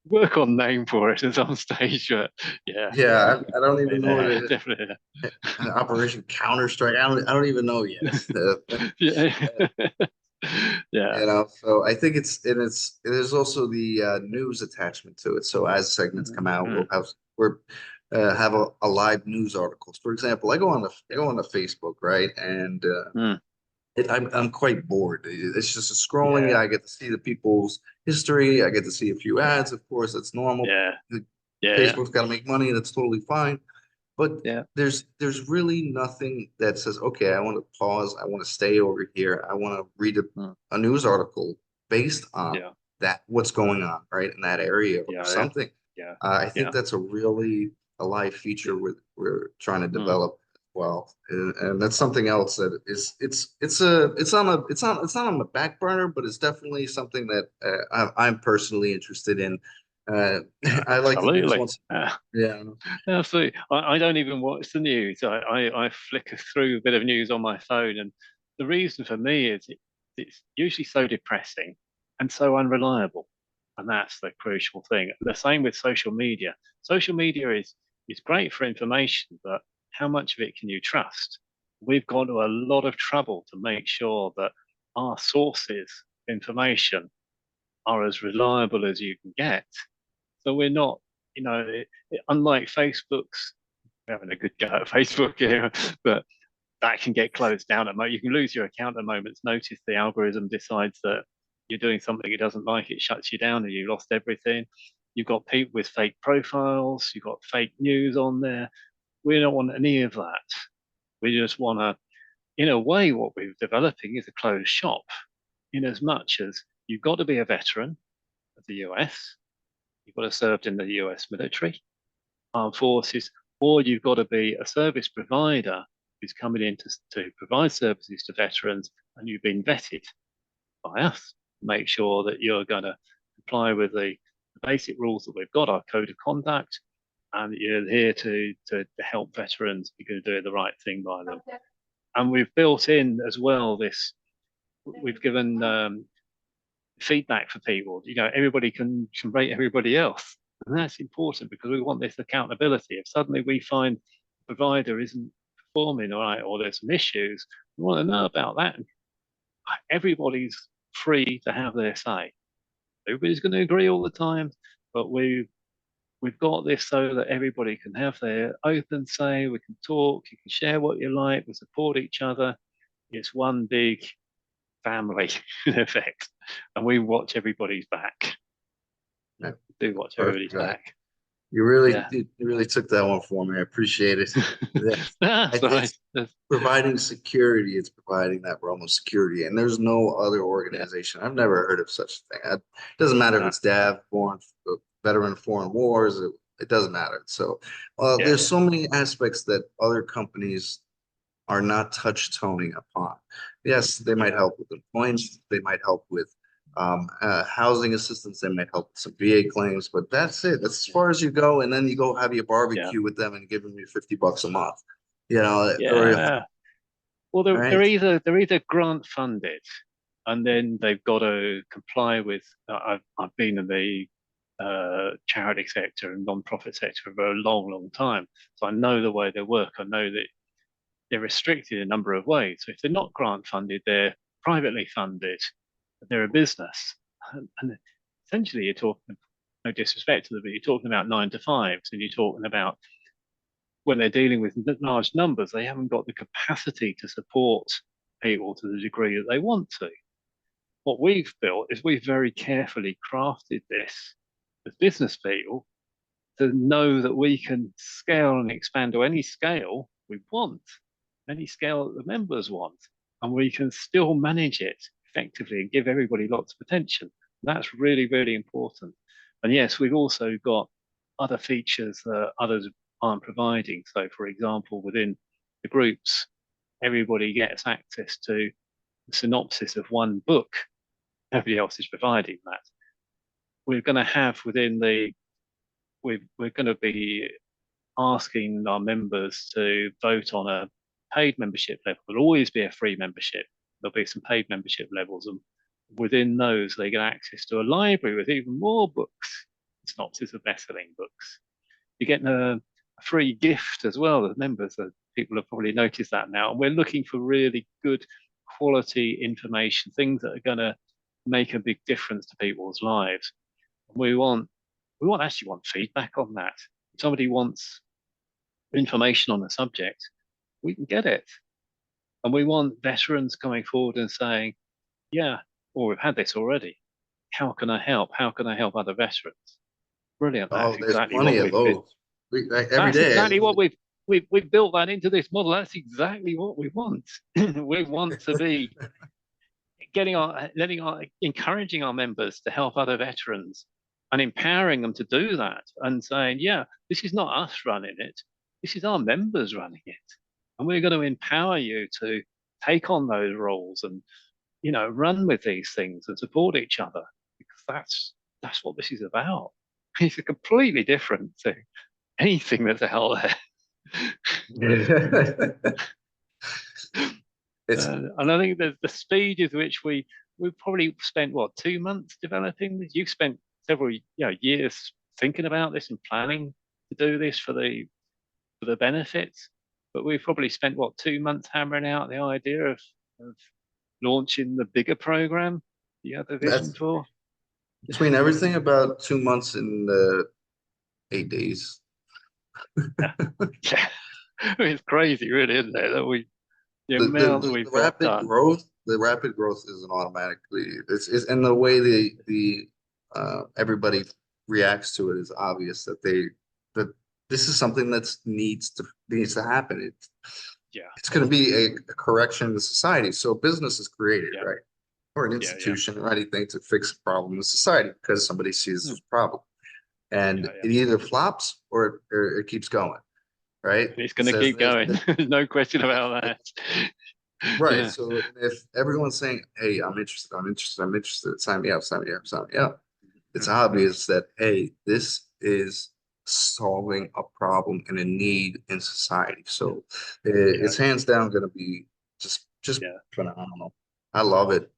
work on name for it at some stage, but yeah, Yeah, I don't even definitely know what there, it is. definitely Operation Counter Strike. I don't even know yet. there. Yeah, yeah, So I think it's there's also the news attachment to it. So as segments come out, mm, we're have a live news articles. For example, I yeah, go on the Facebook, right? And mm, I'm quite bored. It's just a scrolling. yeah, Yeah, I get to see the people's history. I get to see a few ads. Of course, that's normal. yeah, The- yeah, Facebook's got to make money. That's totally fine. But yeah, there's really nothing that says, okay, I want to pause. I want to stay over here. I want to read mm, a news article based on yeah, that what's going on right in that area or yeah, yeah, something. yeah, I think yeah, that's a really a live feature we're trying to mm, develop as well, and that's something else that is it's not on the back burner, but it's definitely something that I'm personally interested in. yeah, I like the news absolutely. once. Yeah. Absolutely. I don't even watch the news. I flicker through a bit of news on my phone. And the reason for me is it's usually so depressing and so unreliable. And that's the crucial thing. The same with social media. Social media is great for information, but how much of it can you trust? We've gone to a lot of trouble to make sure that our sources of information are as reliable as you can get. So we're not, unlike Facebook's, we're having a good go at Facebook here, but that can get closed down at you can lose your account at a moment's notice. The algorithm decides that you're doing something it doesn't like, it shuts you down and you lost everything. You've got people with fake profiles, you've got fake news on there. We don't want any of that. We just want to, in a way, what we're developing is a closed shop, in as much as you've got to be a veteran of the US, you've got to served in the US military, armed forces, or you've got to be a service provider who's coming in to provide services to veterans and you've been vetted by us. Make sure that you're going to comply with the basic rules that we've got, our code of conduct, and that you're here to help veterans. You're going to do the right thing by them. And we've built in as well we've given feedback for people. Everybody can rate everybody else, and that's important because we want this accountability. If suddenly we find the provider isn't performing all right, or there's some issues, we want to know about that. Everybody's free to have their say. Everybody's going to agree all the time, but we've got this so that everybody can have their open say. We can talk. You can share what you like. We support each other. It's one big family in effect, and we watch everybody's back. Yeah, Do watch everybody's perfect, guy. back. You Yeah. really took that one for me. I appreciate it. That's, That's right. it's providing security. It's providing that realm of security. And there's no other Yeah. organization. I've never heard of such a thing. It doesn't matter if No. it's DAV, foreign, veteran foreign wars. It doesn't matter. So Yeah. there's so many aspects that other companies are not touch toning upon. Yes, they might Yeah. help with employment. They might help with housing assistance. They might help with some VA claims, but that's it. That's as Yeah. far as you go. And then you go have your Yeah. barbecue with them and give them you $50 a month, or Yeah. Well, all they're right. either grant funded, and then they've got to comply with. I've been in the charity sector and non-profit sector for a long, long time, so I know the way they work. I know that they're restricted in a number of ways. So if they're not grant funded, they're privately funded. They're a business, and essentially you're talking. No disrespect to them, but you're talking about 9 to 5s, and you're talking about when they're dealing with large numbers, they haven't got the capacity to support people to the degree that they want to. What we've built is we've very carefully crafted this as business people to know that we can scale and expand to any scale we want, any scale that the members want, and we can still manage it effectively and give everybody lots of attention. That's really, really important. And yes, we've also got other features that others aren't providing. So, for example, within the groups, everybody gets access to the synopsis of one book. Nobody else is providing that. We're going to have within the we're going to be asking our members to vote on a paid membership level. There'll always be a free membership. There'll be some paid membership levels, and within those, they get access to a library with even more books, synopsis of best-selling books. You're getting a free gift as well as members. People have probably noticed that now, and we're looking for really good quality information, things that are going to make a big difference to people's lives. We want actually want feedback on that. If somebody wants information on a subject, we can get it. And we want veterans coming forward and saying, yeah, well, we've had this already. How can I help? How can I help other veterans? Brilliant. Oh, there's plenty of those. Every That's day. exactly what we've built that into this model. That's exactly what we want. We want to be encouraging our members to help other veterans and empowering them to do that and saying, yeah, this is not us running it. This is our members running it. And we're going to empower you to take on those roles and, run with these things and support each other because that's what this is about. It's completely different to anything that's out there. It's And I think the speed with which we probably spent what 2 months developing this. You've spent several years thinking about this and planning to do this for the benefits, but we've probably spent what 2 months hammering out the idea of launching the bigger program you have the vision that's for. between everything about 2 months and 8 days. Yeah, yeah. It's crazy, really, isn't it? That the the, the, amount that the, we've the got rapid done. growth, the rapid growth isn't automatically it's and the way the everybody reacts to it is obvious that this is something that needs to happen. Yeah, It's going to be a correction in the society. So business is created, yeah, right? Or an yeah, yeah, institution or anything to fix a problem in society because somebody sees mm, this problem. And yeah, yeah. it either flops or it keeps going, right? It's It going to says keep going. There's no question about that. right. Yeah, So if everyone's saying, "Hey, I'm interested, I'm interested, I'm interested," sign me up, sign me up, sign me up. It's obvious that hey, this is solving a problem and a need in society. So yeah, it's hands down going to be just yeah, phenomenal. I love it.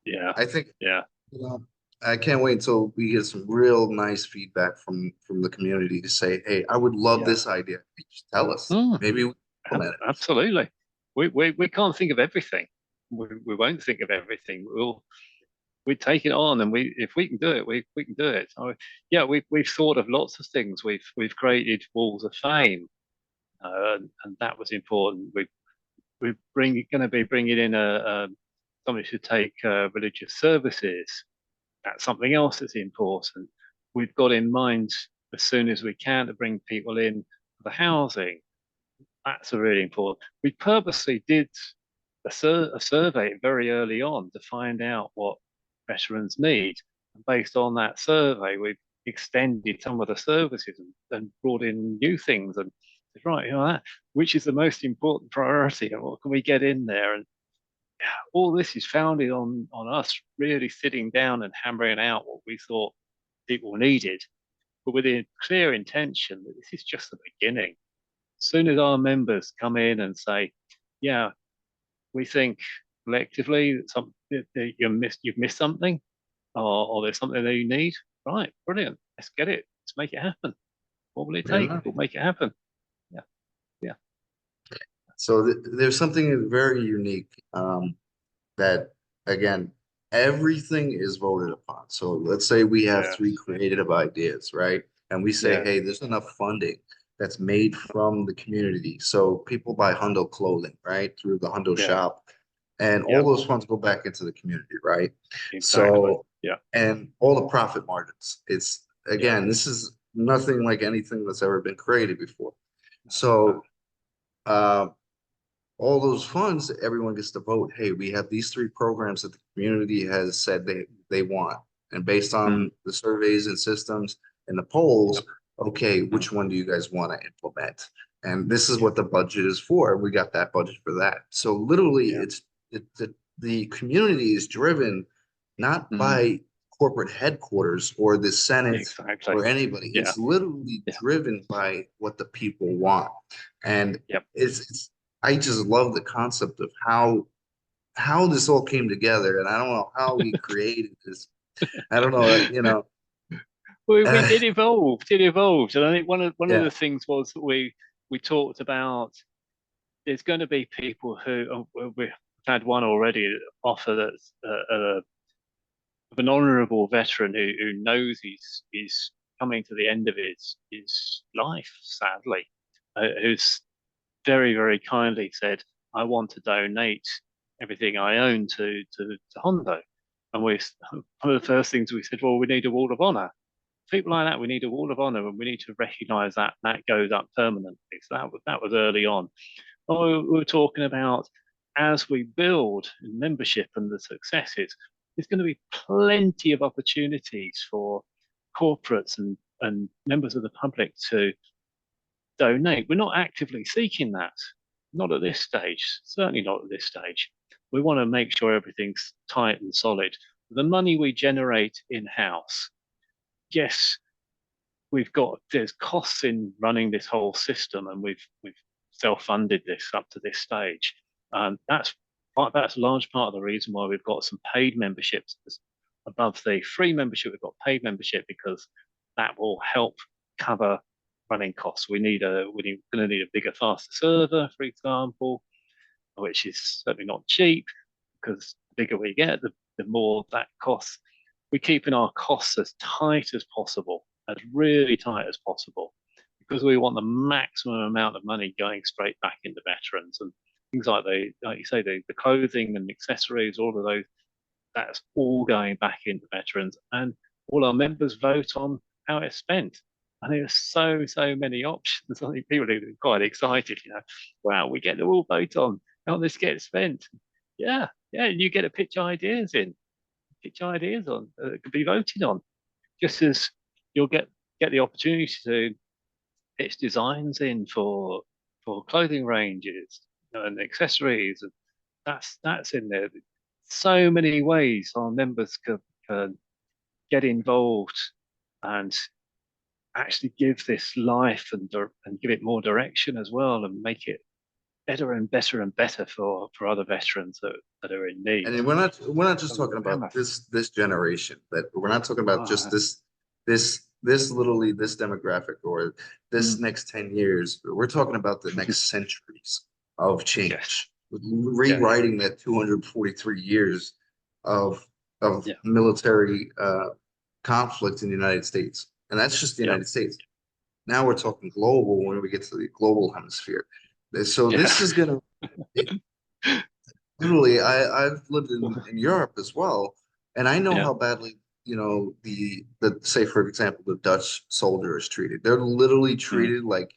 yeah, I think yeah, you know, I can't wait until we get some real nice feedback from the community to say, "Hey, I would love yeah. this idea. Just tell us. Mm, Maybe we implement it." absolutely. We can't think of everything. We won't think of everything. we take it on, and if we can do it, we can do it. So yeah, we've thought of lots of things. We've created walls of fame, and that was important. We're going to be bringing in somebody to take religious services. That's something else that's important. We've got in mind as soon as we can to bring people in for the housing. That's a really important. We purposely did a survey very early on to find out what veterans need. And based on that survey, we've extended some of the services and brought in new things and said, right, which is the most important priority and what can we get in there? And all this is founded on us really sitting down and hammering out what we thought people needed, but with a clear intention that this is just the beginning. As soon as our members come in and say, yeah, we think collectively that you've missed something, or there's something that you need. Right, brilliant. Let's get it. Let's make it happen. What will it Fair take? enough. We'll make it happen. Yeah, yeah, So there's something very unique, that again, everything is voted upon. So let's say we have yeah, three creative ideas, right? And we say, yeah, hey, there's enough funding that's made from the community. So people buy Hundo clothing, right? Through the Hundo yeah, shop. And yeah. all those funds go back into the community, right? Exactly. So, Yeah, and all the profit margins. It's yeah. again, this is nothing like anything that's ever been created before. Uh, So, uh, all those funds, everyone gets to vote. Hey, we have these three programs that the community has said they want. And based mm, on the surveys and systems and the yeah, polls, okay, mm, which one do you guys want to implement? And this is yeah, what the budget is for. We got that budget for that. So literally yeah, the community is driven not mm, by corporate headquarters or the Senate exactly. or anybody. Yeah, It's literally yeah, driven by what the people want. And yep. it's I just love the concept of how this all came together, and I don't know how we created this. I don't know, We did evolve, did evolve, and I think one of yeah, the things was that we talked about. There's going to be people who we've had one already offer that's of an honourable veteran who knows he's coming to the end of his life, sadly, who's very kindly said, "I want to donate everything I own to Hondo." And one of the first things we said, well, we need a wall of honour. People like that, we need a wall of honour, and we need to recognise that that goes up permanently. So that was early on. Oh, we were talking about as we build membership and the successes, there's going to be plenty of opportunities for corporates and members of the public to donate. We're not actively seeking that, not at this stage, certainly not at this stage. We want to make sure everything's tight and solid. The money we generate in house, yes, there's costs in running this whole system, and we've self-funded this up to this stage. That's a large part of the reason why we've got some paid memberships above the free membership. We've got paid membership because that will help cover running costs. We're going to need a bigger, faster server, for example, which is certainly not cheap because the bigger we get, the more that costs. We're keeping our costs as tight as possible, as really tight as possible, because we want the maximum amount of money going straight back into veterans and things like you say, the clothing and accessories, all of those, that's all going back into veterans, and all our members vote on how it's spent. And there's so many options. I think people are quite excited. Wow, we get to all vote on how this gets spent. Yeah, yeah, and you get to pitch ideas on that could be voted on, just as you'll get the opportunity to pitch designs in for clothing ranges and accessories, and that's in there. So many ways our members can get involved and actually give this life and give it more direction as well, and make it better and better for other veterans that are in need. and we're not just So, talking about mammoth. this generation, that we're not talking about just Ah, this literally this demographic or this mm, next 10 years. We're talking about the next centuries of yes, change, yeah, yeah, rewriting that 243 years of of Yeah. military conflict in the United States. And that's just the Yeah. United States. Now we're talking global when we get to the global hemisphere. So Yeah. this is gonna literally, I've lived in Europe as well, and I know Yeah. how badly, the say for example, the Dutch soldier is treated. They're literally Mm. treated like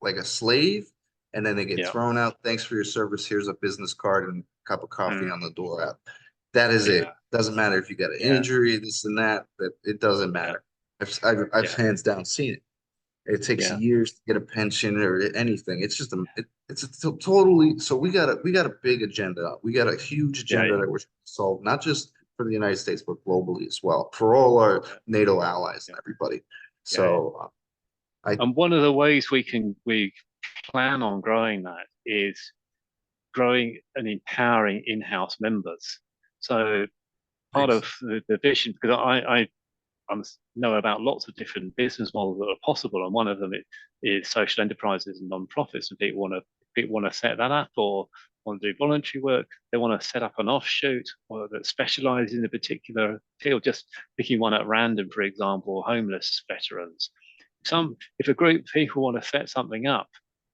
a slave, and then they get Yeah. thrown out. Thanks for your service. Here's a business card and a cup of coffee Mm. on the door out. That is Yeah. it. Doesn't matter if you got an Yeah. injury, this and that, that it doesn't Yeah. matter. I've Yeah. hands down seen it. It takes Yeah. years to get a pension or anything. It's just it's totally. So we got a big agenda. We got a huge Yeah. agenda Yeah. that we're trying to solve, not just for the United States, but globally as well, for all our Yeah. NATO allies and Yeah. everybody. Yeah. Yeah. So I And one of the ways we plan on growing that is growing and empowering in-house members. So part of nice. the vision, because I know about lots of different business models that are possible, and one of them is social enterprises and non-profits, and people want to set that up or want to do voluntary work. They want to set up an offshoot or that specialises in a particular field. Just picking one at random, for example, homeless veterans. If a group of people want to set something up,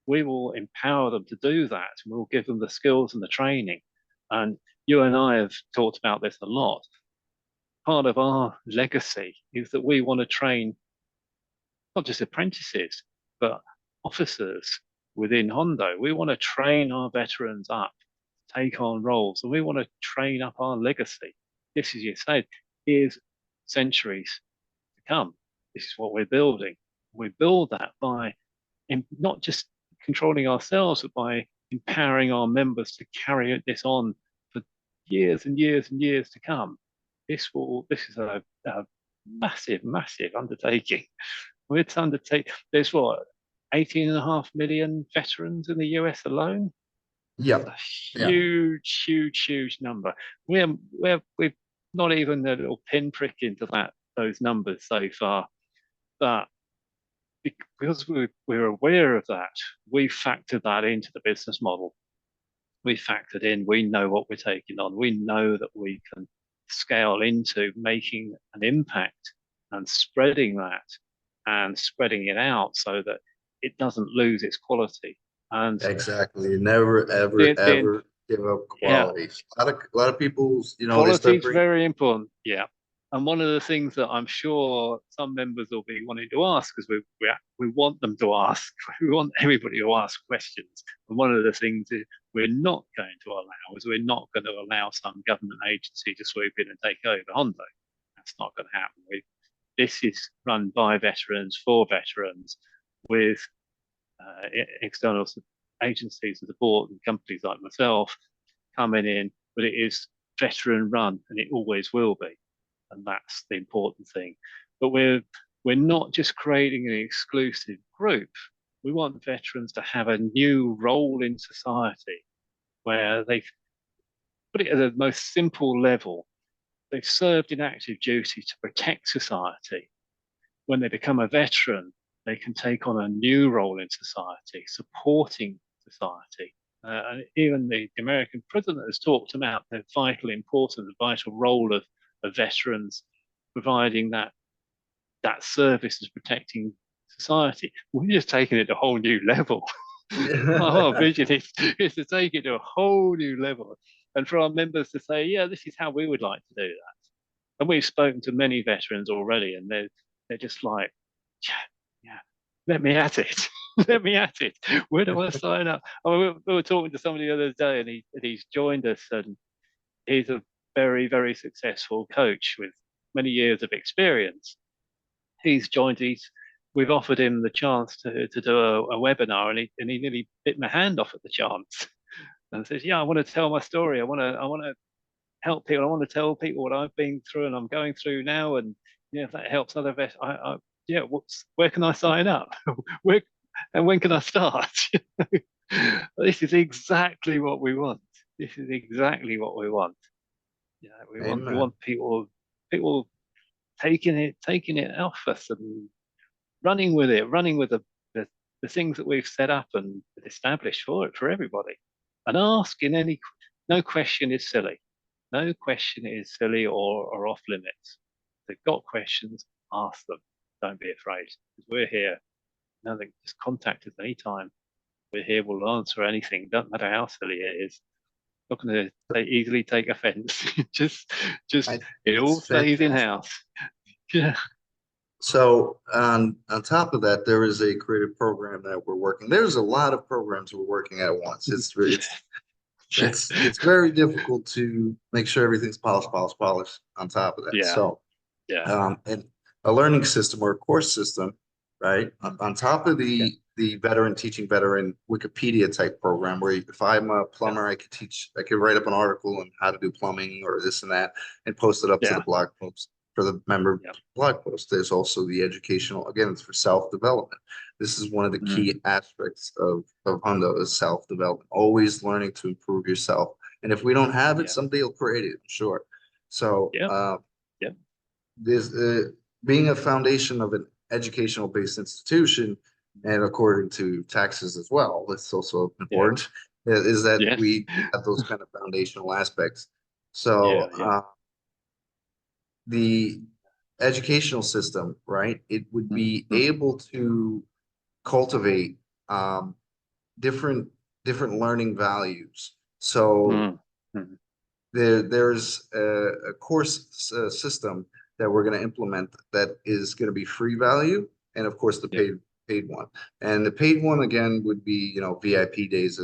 we will empower them to do that, and we'll give them the skills and the training. And you and I have talked about this a lot. Part of our legacy is that we want to train not just apprentices, but officers within Hondo. We want to train our veterans up, take on roles, and we want to train up our legacy. This, as you said, is centuries to come. This is what we're building. We build that by not just controlling ourselves, but by empowering our members to carry this on for years and years and years to come. This is a massive, massive undertaking. We're to undertake, there's what, 18.5 million veterans in the US alone? It's Yep. a Yeah. huge, huge, huge number. We're not even a little pinprick into those numbers so far. But because we're aware of that, we factored that into the business model. We factored in, we know what we're taking on. We know that we can scale into making an impact and spreading that and spreading it out so that it doesn't lose its quality. And Exactly. Never, ever, the ever give up yeah, quality. A lot of people, they quality start is bringing. very important. Yeah. And one of the things that I'm sure some members will be wanting to ask, because we want them to ask, we want everybody to ask questions. And one of the things is we're not going to allow is we're not going to allow some government agency to swoop in and take over Hondo. That's not going to happen. This is run by veterans for veterans with external agencies and support and companies like myself coming in, but it is veteran run and it always will be. And that's the important thing. But we're not just creating an exclusive group. We want veterans to have a new role in society where they put it at the most simple level. They've served in active duty to protect society. When they become a veteran, they can take on a new role in society, supporting society. And even the American president has talked about the vital importance, the vital role of veterans providing that service as protecting society. We're just taking it to a whole new level. Our vision is to take it to a whole new level. And for our members to say, yeah, this is how we would like to do that. And we've spoken to many veterans already, and they're just like, yeah, yeah, let me at it. Let me at it. Where do I sign up? I mean, we were talking to somebody the other day, and he's joined us, and he's a very, very successful coach with many years of experience. He's joined. We've offered him the chance to do a webinar, and he nearly bit my hand off at the chance. And says, "Yeah, I want to tell my story. I want to help people. I want to tell people what I've been through and I'm going through now. And yeah, if that helps other vets, yeah, where can I sign up? where and when can I start? This is exactly what we want. This is exactly what we want. Yeah, we Amen. want people taking it off us and running with it, running with the things that we've set up and established for everybody, and asking no question is silly. No question is silly or off limits. If they've got questions, ask them. Don't be afraid, because we're here. Nothing, just contact us anytime. We're here. We'll answer anything. Doesn't matter how silly it is. Not going to easily take offence. Just I, it it's all stays in fantastic. house. Yeah, So on top of that, there is a creative program that we're working. There's a lot of programs we're working at once. yeah, It's very difficult to make sure everything's polished on top of that. yeah, So yeah, and a learning system or a course system, right? On top of yeah, the veteran teaching veteran Wikipedia type program, where if I'm a yeah, plumber, I could write up an article on how to do plumbing or this and that, and post it up to the yeah, blog post for the member yeah. blog post. There's also the educational, again, it's for self-development. This is one of the Mm, key aspects of Hundo is self-development, always learning to improve yourself. And if we don't have it, yeah, somebody will create it, I'm sure. So yeah, yeah, this being a foundation of an educational based institution, and according to taxes as well, that's also yeah. important, is that Yes. we have those kind of foundational aspects. So Yeah, yeah. the educational system, right, it would Mm, be mm, able to cultivate um, different learning values. So mm, mm. there's a course system that we're going to implement that is going to be free value, and of course the Yeah, paid one. And the paid one again would be VIP days,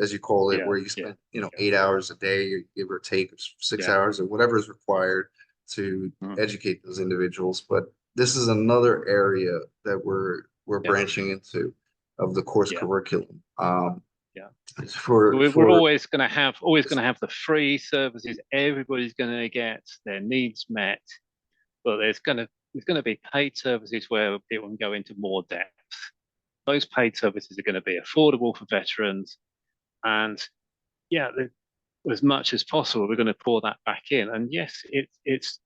as you call it, yeah, where you yeah, spend yeah, 8 hours a day, give or take 6 hours yeah. or whatever is required to Mm, educate those individuals. But this is another area that we're yeah, branching into of the course yeah, curriculum. yeah. So For we're for always going to have the free services. Everybody's going to get their needs met, but there's going to be paid services where people can go into more depth. Those paid services are going to be affordable for veterans, and yeah, as much as possible, we're going to pour that back in. And yes, it's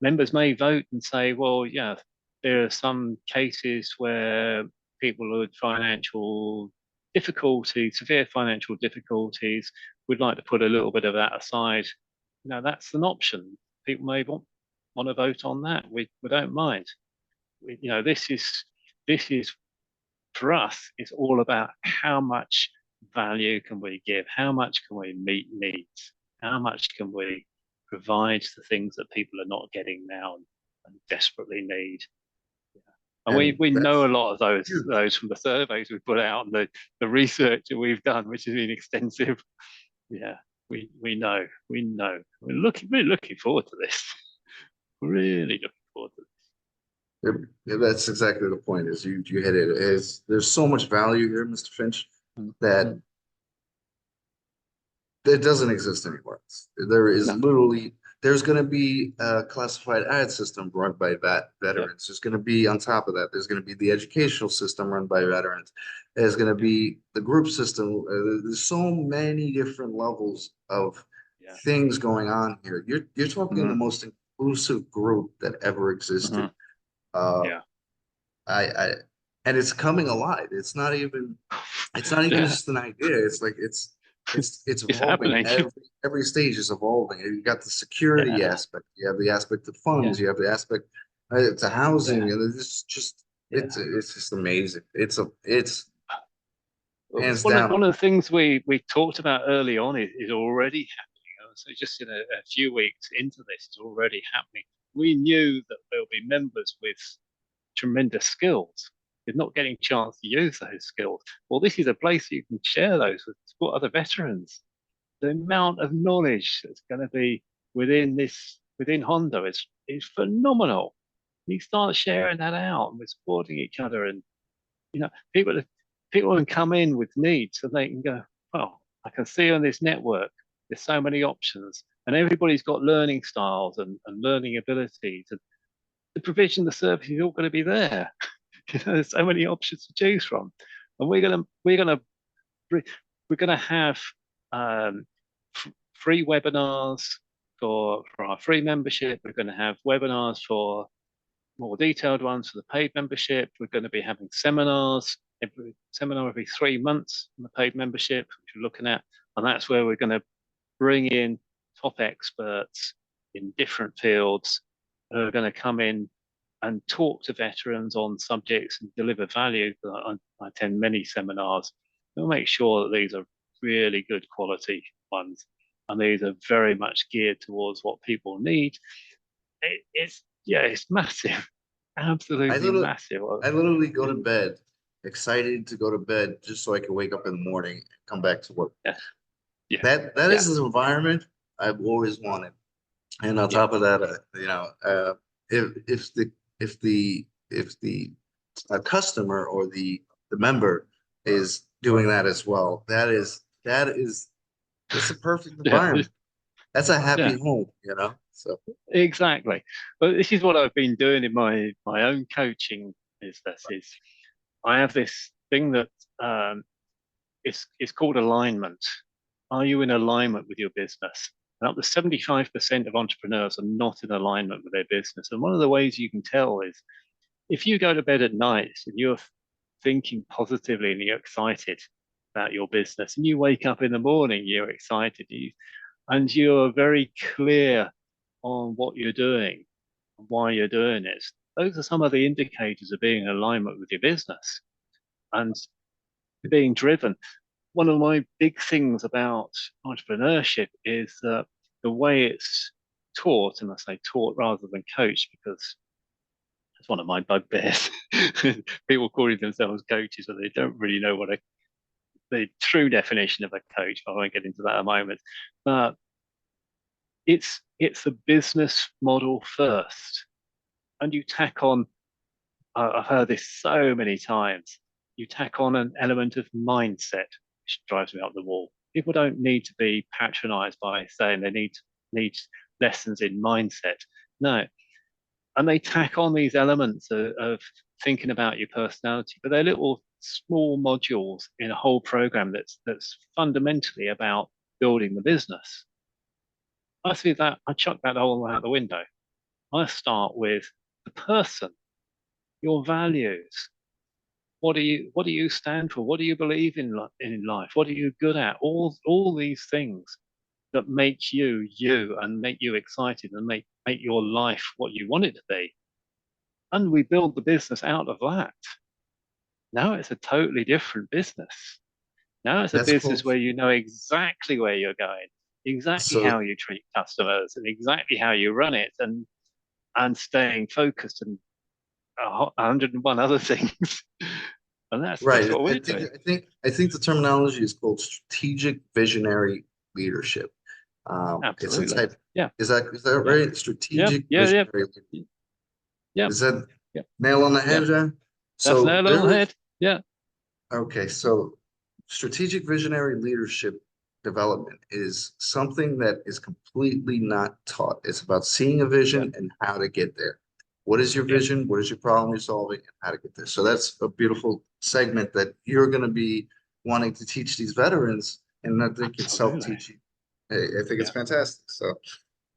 members may vote and say, well, yeah, there are some cases where people with financial difficulties, severe financial difficulties, would like to put a little bit of that aside. That's an option. People may want to vote on that. We don't mind. This is for us. It's all about how much value can we give? How much can we meet needs? How much can we provide the things that people are not getting now and desperately need? And we and we know a that's lot of those huge. those from the surveys we've put out and the research that we've done, which has been extensive. Yeah, we know. We're looking forward to this. Really looking forward to Yeah, that's exactly the point. Is you hit it. Is there's so much value here, Mr. Finch, this. Mm, that mm. that doesn't exist anywhere else. There is No, literally there's going to be a classified ad system run by yeah, veterans. There's going to be on top of that. There's going to be the educational system run by veterans. There's going to yeah, be the group system. There's so many different levels of yeah, things going on here. You're talking the mm, most inclusive group that ever existed. mm, Uh, yeah, I and it's coming alive. It's not even yeah. just an idea. It's like it's It's evolving. happening. Every stage is evolving. You got the security Yeah, aspect. You have the aspect of yeah, funds. You have the aspect to housing, yeah, and it's just yeah. it's just amazing. It's hands One of down. one of the things we talked about early on is already happening. So just in a few weeks into this, it's already happening. We knew that there'll be members with tremendous skills, with not getting a chance to use those skills. Well, this is a place you can share those with support other veterans. The amount of knowledge that's going to be within Hondo is phenomenal. You start sharing that out and we're supporting each other, and you know, people can come in with needs and they can go, well, I can see on this network, there's so many options and everybody's got learning styles and learning abilities, and the provision, the service is all going to be there. There's so many options to choose from. And we're going to have um, free webinars for our free membership. We're going to have webinars for more detailed ones for the paid membership. We're going to be having every 3 months on the paid membership, which we're looking at, and that's where we're going to bring in top experts in different fields who are going to come in and talk to veterans on subjects and deliver value. I attend many seminars. We'll make sure that these are really good quality ones, and these are very much geared towards what people need. It's yeah, it's massive, I absolutely literally, massive. I literally go to bed excited to go to bed just so I can wake up in the morning and come back to work. Yeah, yeah, That yeah, is the environment I've always wanted. And on yeah, top of that, if the customer or the member is doing that as well, that is it's a perfect yeah, environment. That's a happy yeah. home. So Exactly. But this is what I've been doing in my own coaching business. Is I have this thing that it's called alignment. Are you in alignment with your business? And up to 75% of entrepreneurs are not in alignment with their business. And one of the ways you can tell is if you go to bed at night and you're thinking positively and you're excited about your business, and you wake up in the morning, you're excited, and you're very clear on what you're doing and why you're doing it. Those are some of the indicators of being in alignment with your business and being driven. One of my big things about entrepreneurship is that the way it's taught, and I say taught rather than coached because it's one of my bugbears. People calling themselves coaches, and they don't really know what the true definition of a coach. I won't get into that in a moment. But it's a business model first, and you tack on. I've heard this so many times. You tack on an element of mindset, which drives me up the wall. People don't need to be patronized by saying they need lessons in mindset. No, and they tack on these elements of thinking about your personality, but they're little small modules in a whole program that's fundamentally about building the business. I see that I chuck that all out the window. I start with the person, your values. What do you stand for? What do you believe in life? What are you good at? All these things that make you you and make you excited and make your life what you want it to be. And we build the business out of that. Now it's a totally different business. Now it's a that's business cool. where you know exactly where you're going, exactly So how you treat customers, and exactly how you run it, and staying focused and 101 other things. And that's right, what I we're think doing. I think I think the terminology is called strategic visionary leadership. It's a Absolutely. type. Yeah. Is that Yeah. right? Yeah. Strategic Yeah. Yeah. visionary. Yeah. Is that Yeah. nail on the Yeah. head, John? That's So nail on the there is head. Yeah. okay. So strategic visionary leadership development is something that is completely not taught. It's about seeing a Yeah. vision and how to get there. What is your Yeah. vision? What is your problem you're solving, and how to get there? So that's a beautiful segment that you're going to be wanting to teach these veterans, and that they can Absolutely. self-teaching. I think it's Yeah. fantastic. So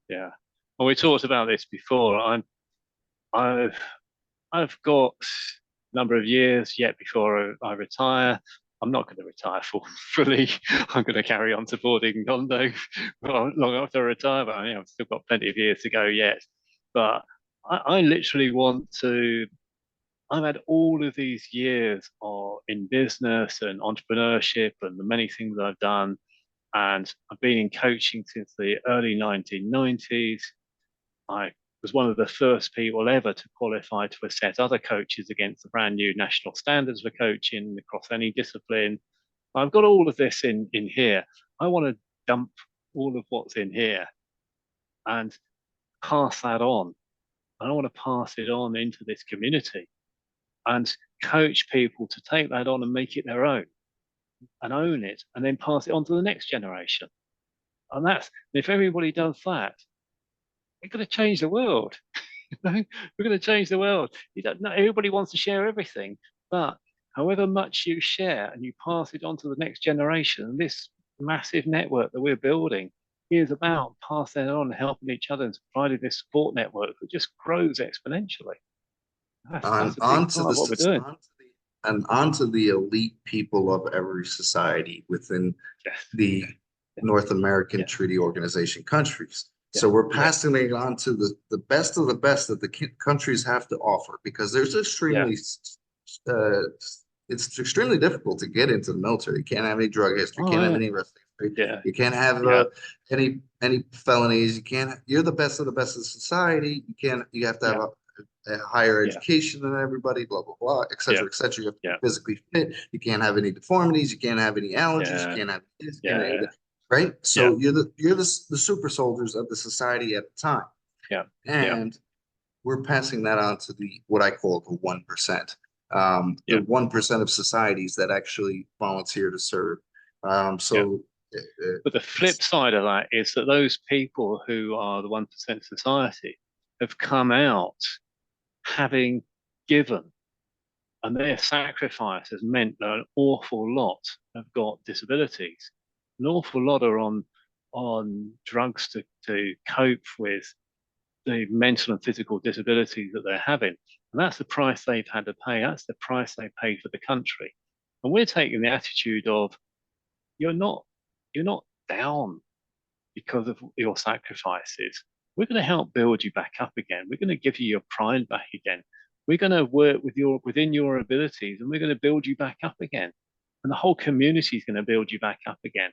Yeah. Well, we talked about this before. I've I've got a number of years yet before I retire. I'm not going to retire fully. I'm going to carry on supporting HUNDO long after I retire, but I've still got plenty of years to go yet. But I literally want to. I've had all of these years in business and entrepreneurship and the many things I've done, and I've been in coaching since the early 1990s. I was one of the first people ever to qualify to assess other coaches against the brand new national standards for coaching across any discipline. I've got all of this in here. I want to dump all of what's in here and pass that on. I want to pass it on into this community and coach people to take that on and make it their own and own it and then pass it on to the next generation. And if everybody does that, we're going to change the world. We're going to change the world. Not everybody wants to share everything, but however much you share and you pass it on to the next generation, this massive network that we're building is about passing it on and helping each other and providing this support network that just grows exponentially. That's on a big onto part the of what we're doing. onto the elite people of every society within Yes. the Yeah. yeah, North American yeah, Treaty Organization countries. yeah, So we're yeah, passing it on to the best of the best that the countries have to offer because there's yeah, uh, it's extremely difficult to get into the military. You can't have any drug history, oh can't have yeah, any arrest history, yeah, you can't have yeah, any felonies. You can't. You're the best of the best of society. You can't. You have to have yeah, a higher yeah, education than everybody. Blah blah blah, et yeah, cetera, et cetera. You have to be yeah, physically fit. You can't have any deformities. You can't have any allergies. You yeah, can't have this. You can't have yeah, right? yeah, So you're the super soldiers of the society at the time, yeah, yeah, and we're passing that on to the what I call the 1%, the yeah, 1% of societies that actually volunteer to serve. yeah. So But the flip it's side of that is that those people who are the 1% society have come out having given, and their sacrifice has meant that an awful lot have got disabilities. An awful lot are on drugs to cope with the mental and physical disabilities that they're having. And that's the price they've had to pay. That's the price they paid for the country. And we're taking the attitude of you're not you're not down because of your sacrifices. We're going to help build you back up again. We're going to give you your pride back again. We're going to work within your abilities and we're going to build you back up again. And the whole community is going to build you back up again.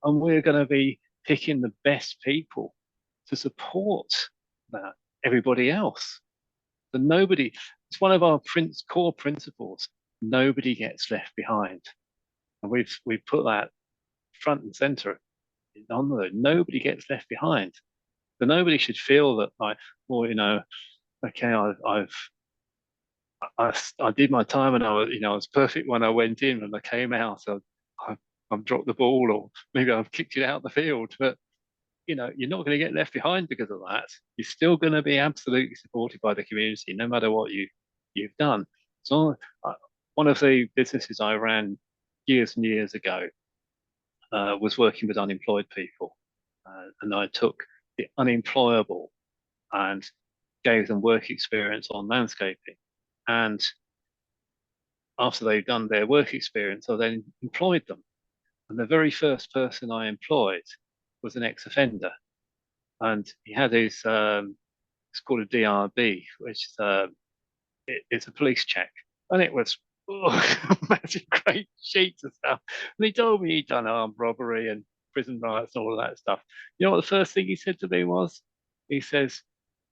And we're going to be picking the best people to support that everybody else. So nobody, it's one of our core principles. Nobody gets left behind. And we've put that front and center on there. Nobody gets left behind. So nobody should feel that like, well, okay, I did my time and I was perfect when I went in and I came out. So I, I've dropped the ball or maybe I've kicked it out the field. But you're not going to get left behind because of that. You're still going to be absolutely supported by the community, no matter what you've done. So one of the businesses I ran years and years ago was working with unemployed people, and I took the unemployable and gave them work experience on landscaping. And after they've done their work experience, I then employed them. And the very first person I employed was an ex-offender, and he had his it's called a DRB, which is it's a police check, and it was massive great sheets of stuff. And he told me he'd done armed robbery and prison riots and all of that stuff. You know what the first thing he said to me was? He says,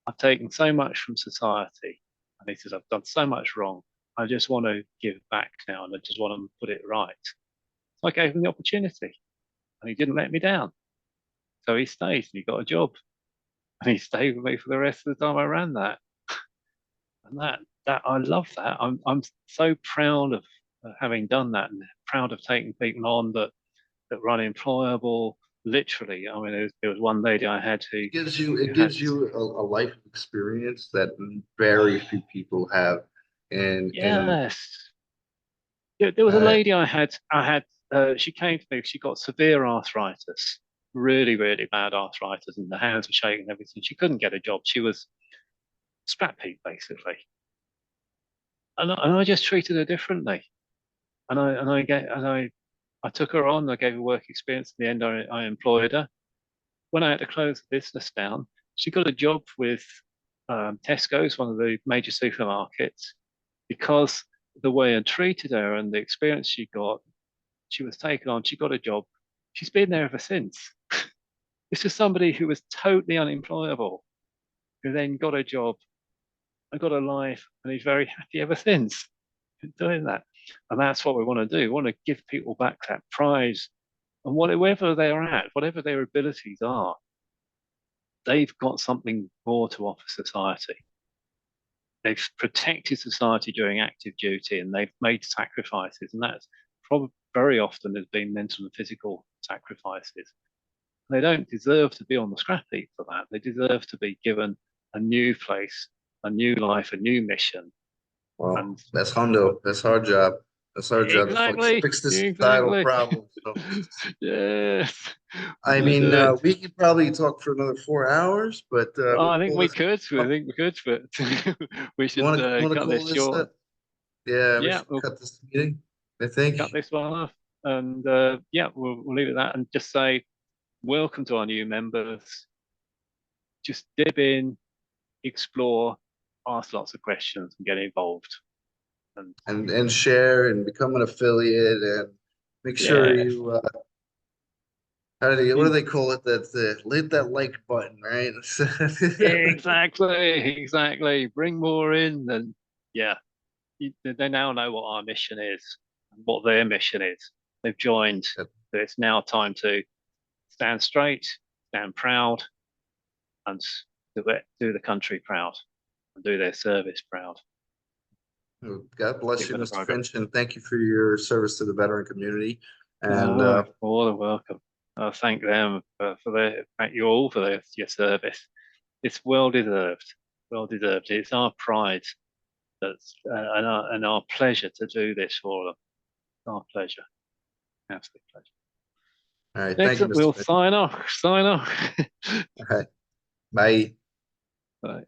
"I've taken so much from society," and he says, "I've done so much wrong. I just want to give back now, and I just want to put it right." So I gave him the opportunity, and he didn't let me down. So he stayed, and he got a job, and he stayed with me for the rest of the time I ran that. And that I love that. I'm so proud of having done that and proud of taking people on that were unemployable. Literally, I mean, there was one lady I had it who had gives you a life experience that very few people have, and yes. There was a uh, lady I had she came to me. She got severe arthritis, really really bad arthritis, and the hands were shaking and everything. She couldn't get a job. She was scrap heap basically, and I just treated her differently. And I took her on. I gave her work experience. In the end, I employed her. When I had to close the business down, she got a job with Tesco's, one of the major supermarkets, because the way I treated her and the experience she got, she was taken on. She got a job. She's been there ever since. It's just somebody who was totally unemployable, who then got a job and got a life, and is very happy ever since doing that. And that's what we want to do. We want to give people back that pride and whatever they're at, whatever their abilities are, they've got something more to offer society. They've protected society during active duty and they've made sacrifices. And that's probably very often has been mental and physical sacrifices. They don't deserve to be on the scrap heap for that. They deserve to be given a new place, a new life, a new mission. well, And that's hundo. That's our job. That's our job to exactly, fix this societal exactly. problem. So, Yes, we're I going to mean, do it. we could probably talk for another 4 hours, but Oh, we'll I think pull we this could. I up. think we could, but we You should want to cut call this this short. up? Yeah, we Yeah, should we'll cut this meeting. I think. cut this one off, and yeah, we'll leave it at that and just say welcome to our new members. Just dip in, explore, ask lots of questions, and get involved. And and share and become an affiliate and make sure yeah, you how do they, what do in, they call it? That hit that like button, right? exactly. Bring more in, and yeah, they now know what our mission is and what their mission is. They've joined. So it's now time to stand straight, stand proud, and do the country proud, and do their service proud. God bless Keep you, with the Mr. program. Finch, and thank you for your service to the veteran community. And Oh, more than welcome. I thank them thank you all for your service. It's well deserved. Well deserved. It's our pride that's and our pleasure to do this for them. Our pleasure. Absolute pleasure. all right, thank you, Excellent. Mr. We'll Finch. sign off. Sign off. All right, bye. Right.